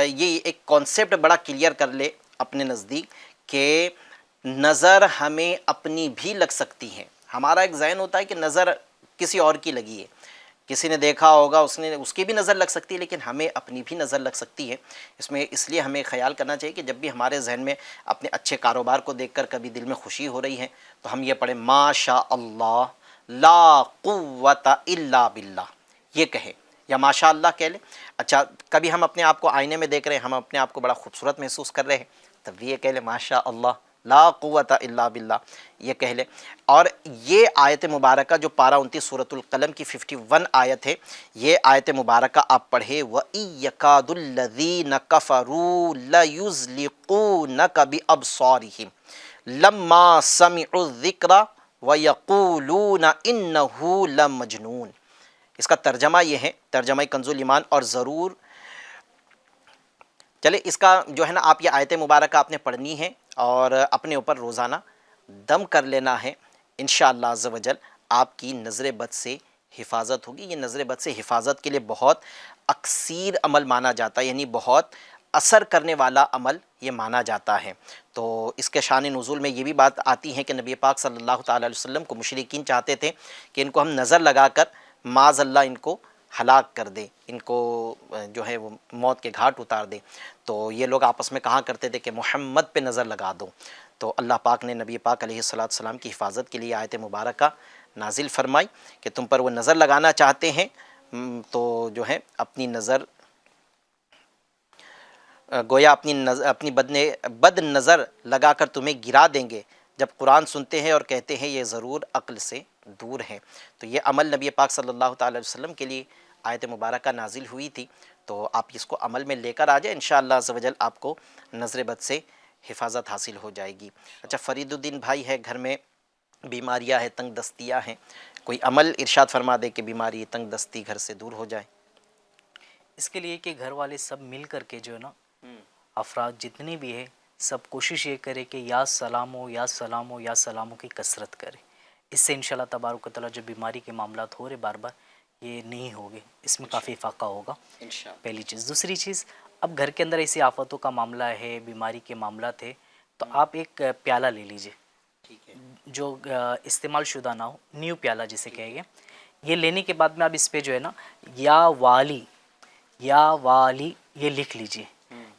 یہ ایک کانسیپٹ بڑا کلیئر کر لے اپنے نزدیک کہ نظر ہمیں اپنی بھی لگ سکتی ہے۔ ہمارا ایک ذہن ہوتا ہے کہ نظر کسی اور کی لگی ہے، کسی نے دیکھا ہوگا، اس کی بھی نظر لگ سکتی ہے، لیکن ہمیں اپنی بھی نظر لگ سکتی ہے۔ اس لیے ہمیں خیال کرنا چاہیے کہ جب بھی ہمارے ذہن میں اپنے اچھے کاروبار کو دیکھ کر کبھی دل میں خوشی ہو رہی ہے تو ہم یہ پڑھیں ما شاء اللہ لا قوت الا باللہ، یہ کہیں یا ماشاء اللہ کہہ لیں۔ اچھا، کبھی ہم اپنے آپ کو آئینے میں دیکھ رہے ہیں، ہم اپنے آپ کو بڑا خوبصورت محسوس کر رہے ہیں، تب بھی یہ کہہ لیں ماشاء اللہ لا قوت الا باللہ، یہ کہہ لیں۔ اور یہ آیت مبارکہ جو پارہ 29 سورۃ القلم کی 51 آیت ہے، یہ آیت مبارکہ آپ پڑھیں وَإِن يَكَادُ الَّذِينَ كَفَرُوا لَيُزْلِقُونَكَ بِأَبْصَارِهِمْ لَمَّا سَمِعُوا الذِّكْرَ وَيَقُولُونَ إِنَّهُ لَمَجْنُونٌ۔ اس کا ترجمہ یہ ہے، ترجمہ کنز الایمان، اور ضرور چلے اس کا جو ہے نا آپ یہ آیت مبارکہ آپ نے پڑھنی ہے اور اپنے اوپر روزانہ دم کر لینا ہے، انشاءاللہ عز و جل آپ کی نظر بد سے حفاظت ہوگی۔ یہ نظر بد سے حفاظت کے لیے بہت اکثیر عمل مانا جاتا ہے، یعنی بہت اثر کرنے والا عمل یہ مانا جاتا ہے۔ تو اس کے شان نزول میں یہ بھی بات آتی ہے کہ نبی پاک صلی اللہ تعالیٰ علیہ وسلم کو مشرکین چاہتے تھے کہ ان کو ہم نظر لگا کر معاذ اللہ ان کو ہلاک کر دیں، ان کو جو ہے وہ موت کے گھاٹ اتار دیں۔ تو یہ لوگ آپس میں کہا کرتے تھے کہ محمد پہ نظر لگا دو، تو اللہ پاک نے نبی پاک علیہ السلام کی حفاظت کے لیے آیت مبارکہ نازل فرمائی کہ تم پر وہ نظر لگانا چاہتے ہیں تو جو ہے اپنی نظر گویا اپنی بد نظر لگا کر تمہیں گرا دیں گے جب قرآن سنتے ہیں اور کہتے ہیں یہ ضرور عقل سے دور ہیں۔ تو یہ عمل نبی پاک صلی اللہ تعالی علیہ وسلم کے لیے آیت مبارکہ نازل ہوئی تھی، تو آپ اس کو عمل میں لے کر آ جائیں، انشاءاللہ عز و جل آپ کو نظر بد سے حفاظت حاصل ہو جائے گی۔ اچھا، فرید الدین بھائی ہے، گھر میں بیماریاں ہیں، تنگ دستیاں ہیں، کوئی عمل ارشاد فرما دے کہ بیماری تنگ دستی گھر سے دور ہو جائے۔ اس کے لیے کہ گھر والے سب مل کر کے جو ہے نا افراد جتنے بھی ہیں سب کوشش یہ کرے کہ یا سلام ہو یا سلام ہو یا سلاموں کی کثرت کرے۔ اس سے انشاءاللہ تبارک و تعالیٰ جو بیماری کے معاملات ہو رہے بار بار یہ نہیں ہوگے، اس میں کافی افاقہ ہوگا، پہلی چیز۔ دوسری چیز، اب گھر کے اندر ایسی آفتوں کا معاملہ ہے، بیماری کے معاملات ہے، تو آپ ایک پیالہ لے لیجئے جو استعمال شدہ نہ ہو، نیو پیالہ جسے کہیں گے۔ یہ لینے کے بعد میں آپ اس پہ جو ہے نا یا والی یہ لکھ لیجئے۔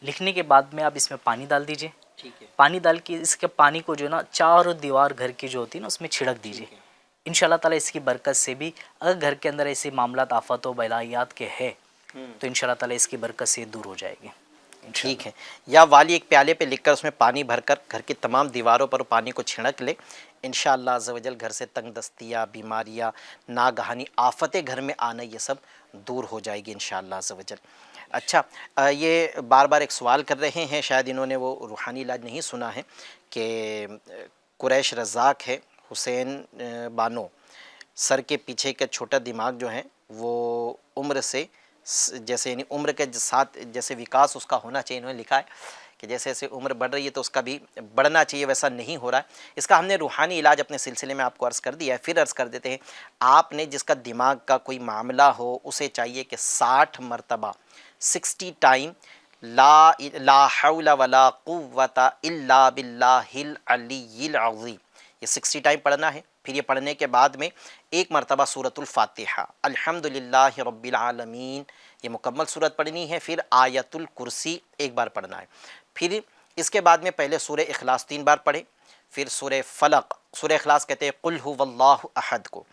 لکھنے کے بعد میں آپ اس میں پانی ڈال دیجئے، پانی ڈال کے اس کے پانی کو جو ہے نا چاروں دیوار گھر کی جو ہوتی ہے نا اس میں چھڑک دیجئے۔ انشاءاللہ تعالیٰ اس کی برکت سے بھی اگر گھر کے اندر ایسے معاملات آفات و بلایات کے ہے تو انشاءاللہ تعالیٰ اس کی برکت سے دور ہو جائے گی۔ ٹھیک ہے، یا والی ایک پیالے پہ لکھ کر اس میں پانی بھر کر گھر کی تمام دیواروں پر پانی کو چھڑک لے، انشاءاللہ عز و جل گھر سے تنگ دستیاں، بیماریاں، ناگہانی آفتیں گھر میں آنا یہ سب دور ہو جائے گی انشاءاللہ عز و جل۔ اچھا، یہ بار بار ایک سوال کر رہے ہیں، شاید انہوں نے وہ روحانی علاج نہیں سنا ہے، کہ قریش رزاق ہے، حسین بانو، سر کے پیچھے کا چھوٹا دماغ جو ہے وہ عمر سے جیسے یعنی عمر کے ساتھ جیسے وکاس اس کا ہونا چاہیے، انہوں نے لکھا ہے کہ جیسے جیسے عمر بڑھ رہی ہے تو اس کا بھی بڑھنا چاہیے، ویسا نہیں ہو رہا ہے۔ اس کا ہم نے روحانی علاج اپنے سلسلے میں آپ کو عرض کر دیا ہے، پھر عرض کر دیتے ہیں۔ آپ نے جس کا دماغ کا کوئی معاملہ ہو اسے چاہیے کہ 60 مرتبہ 60 ٹائم لا حول ولا قوت الا باللہ العلی العظیم، یہ 60 ٹائم پڑھنا ہے۔ پھر یہ پڑھنے کے بعد میں ایک مرتبہ سورۃ الفاتحہ الحمدللہ رب العالمین یہ مکمل سورت پڑھنی ہے، پھر آیت الکرسی ایک بار پڑھنا ہے، پھر اس کے بعد میں پہلے سورہ اخلاص 3 بار پڑھیں، پھر سورہ فلق، سورہ اخلاص کہتے ہیں قل هو اللہ احد کو،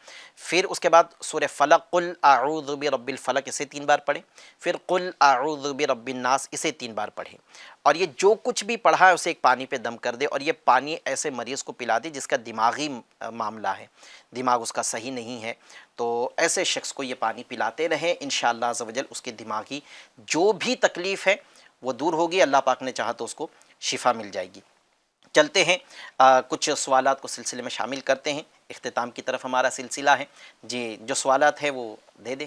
پھر اس کے بعد سورہ فلق قل اعوذ برب الفلق اسے 3 بار پڑھیں، پھر قل اعوذ برب الناس اسے 3 بار پڑھیں، اور یہ جو کچھ بھی پڑھا ہے اسے ایک پانی پہ دم کر دے، اور یہ پانی ایسے مریض کو پلا دے جس کا دماغی معاملہ ہے، دماغ اس کا صحیح نہیں ہے، تو ایسے شخص کو یہ پانی پلاتے رہیں، انشاءاللہ عز و جل اس کی دماغی جو بھی تکلیف ہے وہ دور ہوگی، اللہ پاک نے چاہا تو اس کو شفا مل جائے گی۔ چلتے ہیں کچھ سوالات کو سلسلے میں شامل کرتے ہیں، اختتام کی طرف ہمارا سلسلہ ہے۔ جی جو سوالات ہیں وہ دے دیں۔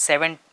7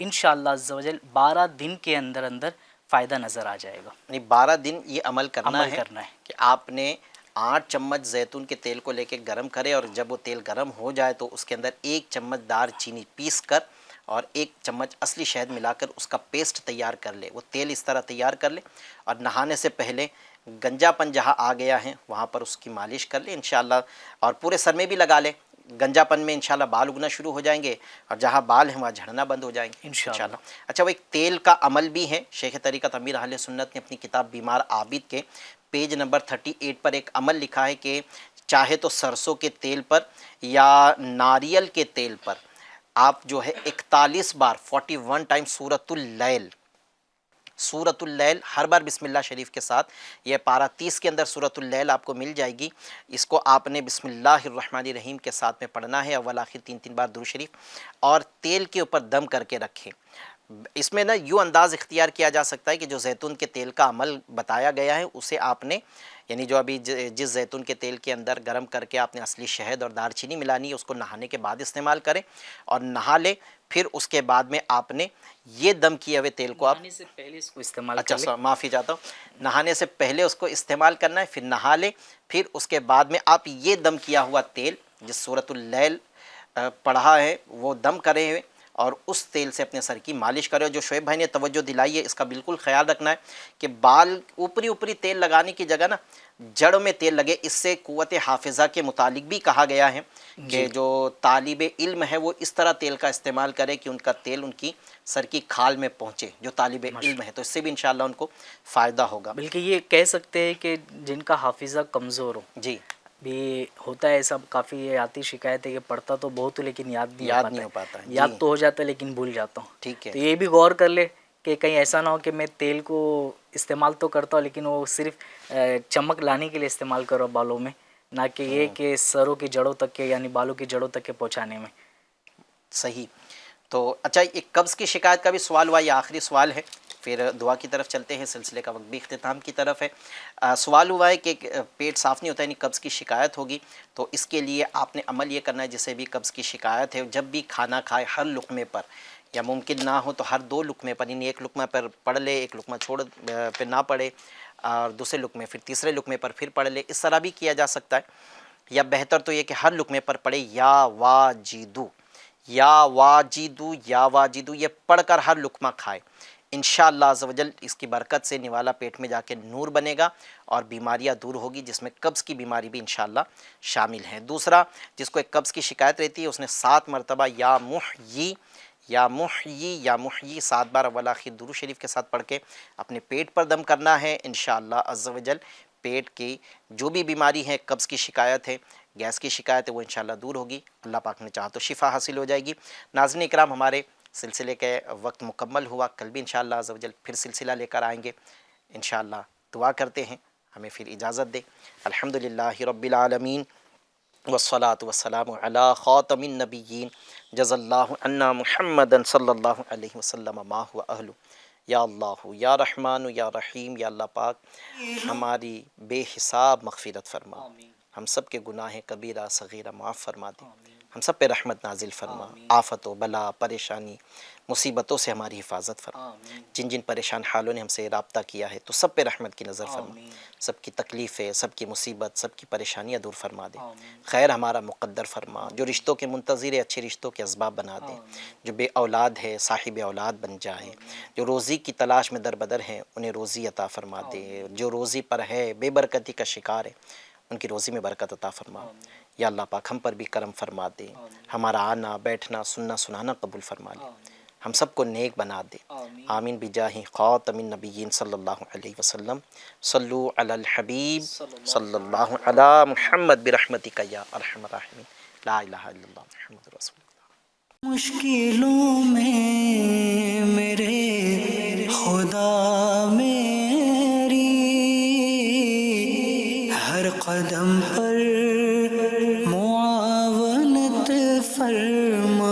انشاءاللہ عز و جل 12 دن کے اندر اندر فائدہ نظر آ جائے گا. یعنی 12 دن یہ عمل کرنا عمل ہے کرنا ہے کہ آپ نے 8 چمچ زیتون کے تیل کو لے کے گرم کرے، اور جب وہ تیل گرم ہو جائے تو اس کے اندر 1 چمچ دار چینی پیس کر اور 1 چمچ اصلی شہد ملا کر اس کا پیسٹ تیار کر لے. وہ تیل اس طرح تیار کر لے اور نہانے سے پہلے گنجا پن جہاں آ گیا ہے وہاں پر اس کی مالش کر لے انشاءاللہ، اور پورے سر میں بھی لگا لے. گنجا پن میں انشاءاللہ بال اگنا شروع ہو جائیں گے، اور جہاں بال ہیں وہاں جھڑنا بند ہو جائیں گے انشاءاللہ. اچھا، وہ ایک تیل کا عمل بھی ہے. شیخ طریقت امیر اہل سنت نے اپنی کتاب بیمار عابد کے پیج نمبر 38 پر ایک عمل لکھا ہے کہ چاہے تو سرسوں کے تیل پر یا ناریل کے تیل پر آپ جو ہے 41 بار 41 ٹائم سورۃ اللیل ہر بار بسم اللہ شریف کے ساتھ، یہ پارہ 30 کے اندر سورۃ اللیل آپ کو مل جائے گی. اس کو آپ نے بسم اللہ الرحمن الرحیم کے ساتھ میں پڑھنا ہے، اول آخر 3 بار درود شریف، اور تیل کے اوپر دم کر کے رکھیں. اس میں نا یوں انداز اختیار کیا جا سکتا ہے کہ جو زیتون کے تیل کا عمل بتایا گیا ہے اسے آپ نے، یعنی جو ابھی جس زیتون کے تیل کے اندر گرم کر کے آپ نے اصلی شہد اور دار چینی ملانی ہے اس کو نہانے کے بعد استعمال کریں اور نہا لے. پھر اس کے بعد میں آپ نے یہ دم کیے ہوئے تیل کو آپ نہانے سے پہلے اس کو استعمال کر لیں. اچھا معافی چاہتا ہوں، نہانے سے پہلے اس کو استعمال کرنا ہے، پھر نہا لے. پھر اس کے بعد میں آپ یہ دم کیا ہوا تیل جس سورۃ اللیل پڑھا ہے وہ دم کرے ہوئے اور اس تیل سے اپنے سر کی مالش کرے. جو شعیب بھائی نے توجہ دلائی ہے اس کا بالکل خیال رکھنا ہے کہ بال اوپری تیل لگانے کی جگہ نا جڑ میں تیل لگے. اس سے قوت حافظہ کے متعلق بھی کہا گیا ہے کہ جو طالب علم ہے وہ اس طرح تیل کا استعمال کرے کہ ان کا تیل ان کی سر کی کھال میں پہنچے جو طالب علم ہے، تو اس سے بھی انشاءاللہ ان کو فائدہ ہوگا. بلکہ یہ کہہ سکتے ہیں کہ جن کا حافظہ کمزور ہو جی بھی ہوتا ہے ایسا، کافی یہ آتی شکایت ہے کہ پڑھتا تو بہت ہوں لیکن یاد نہیں ہو پاتا ہے. یاد تو ہو جاتا ہے لیکن بھول جاتا ہوں. ٹھیک ہے، تو یہ بھی غور کر لے کہ کہیں ایسا نہ ہو کہ میں تیل کو استعمال تو کرتا ہوں لیکن وہ صرف چمک لانے کے لیے استعمال کرو بالوں میں، نہ کہ یہ کہ سروں کی جڑوں تک کے یعنی بالوں کی جڑوں تک کے پہنچانے میں. صحیح. تو اچھا، ایک قبض کی شکایت کا بھی سوال ہوا، یہ آخری سوال ہے، پھر دعا کی طرف چلتے ہیں، سلسلے کا وقت بھی اختتام کی طرف ہے. سوال ہوا ہے کہ پیٹ صاف نہیں ہوتا یعنی قبض کی شکایت ہوگی، تو اس کے لیے آپ نے عمل یہ کرنا ہے جسے بھی قبض کی شکایت ہے جب بھی کھانا کھائے ہر لقمے پر، یا ممکن نہ ہو تو ہر 2 لقمے پر، یعنی ایک لقمہ پر پڑھ لے، ایک لقمہ چھوڑ پھر نہ پڑھے، اور دوسرے لقمے پھر تیسرے لقمے پر پھر پڑھ لے. اس طرح بھی کیا جا سکتا ہے، یا بہتر تو یہ کہ ہر لقمے پر پڑھے یا واجدو یا واجدو یا واجدو، یہ پڑھ کر ہر لقمہ کھائے. انشاءاللہ عز و جل اس کی برکت سے نوالا پیٹ میں جا کے نور بنے گا اور بیماریاں دور ہوگی، جس میں قبض کی بیماری بھی انشاءاللہ شامل ہے. دوسرا، جس کو ایک قبض کی شکایت رہتی ہے اس نے 7 مرتبہ یا محیی یا محیی یا محیی 7 بار اول آخر درود شریف کے ساتھ پڑھ کے اپنے پیٹ پر دم کرنا ہے. انشاءاللہ عز و جل پیٹ کی جو بھی بیماری ہے، قبض کی شکایت ہے، گیس کی شکایت ہے، وہ انشاءاللہ دور ہوگی. اللہ پاک نے چاہا تو شفا حاصل ہو جائے گی. ناظرین اکرام، ہمارے سلسلے کے وقت مکمل ہوا. کل بھی انشاءاللہ عز و جل پھر سلسلہ لے کر آئیں گے انشاءاللہ. دعا کرتے ہیں ہمیں پھر اجازت دے. الحمدللہ رب العالمین والصلاة والسلام علی خاتم النبیین جزا اللہ عنا محمدا صلی اللہ علیہ وسلم ما هو اہلو. یا اللہ یا رحمان یا رحیم، یا اللہ پاک ہماری بے حساب مغفرت فرما، ہم سب کے گناہ کبیرہ صغیرہ معاف فرما دے، ہم سب پہ رحمت نازل فرما، آفت و بلا پریشانی مصیبتوں سے ہماری حفاظت فرما. جن جن پریشان حالوں نے ہم سے رابطہ کیا ہے تو سب پہ رحمت کی نظر فرما، سب کی تکلیفیں، سب کی مصیبت، سب کی پریشانیاں دور فرما دے. خیر ہمارا مقدر فرما. جو رشتوں کے منتظر ہے اچھے رشتوں کے اسباب بنا دے. جو بے اولاد ہے صاحب اولاد بن جائے. جو روزی کی تلاش میں دربدر ہیں انہیں روزی عطا فرما دے. جو روزی پر ہے بے برکتی کا شکار ہے ان کی روزی میں برکت عطا فرما. یا اللہ پاک ہم پر بھی کرم فرما دے. ہمارا آنا بیٹھنا سننا سنانا قبول فرما لے. ہم سب کو نیک بنا دے. آمین بجاہ خاتم النبیین صلی اللہ علیہ وسلم. صلو علی الحبیب صلی اللہ علی محمد برحمتک یا ارحم الراحمین. لا الہ الا اللہ محمد رسول اللہ. مشکلوں میں میرے خدا میری ہر قدم پر معاونت فرما.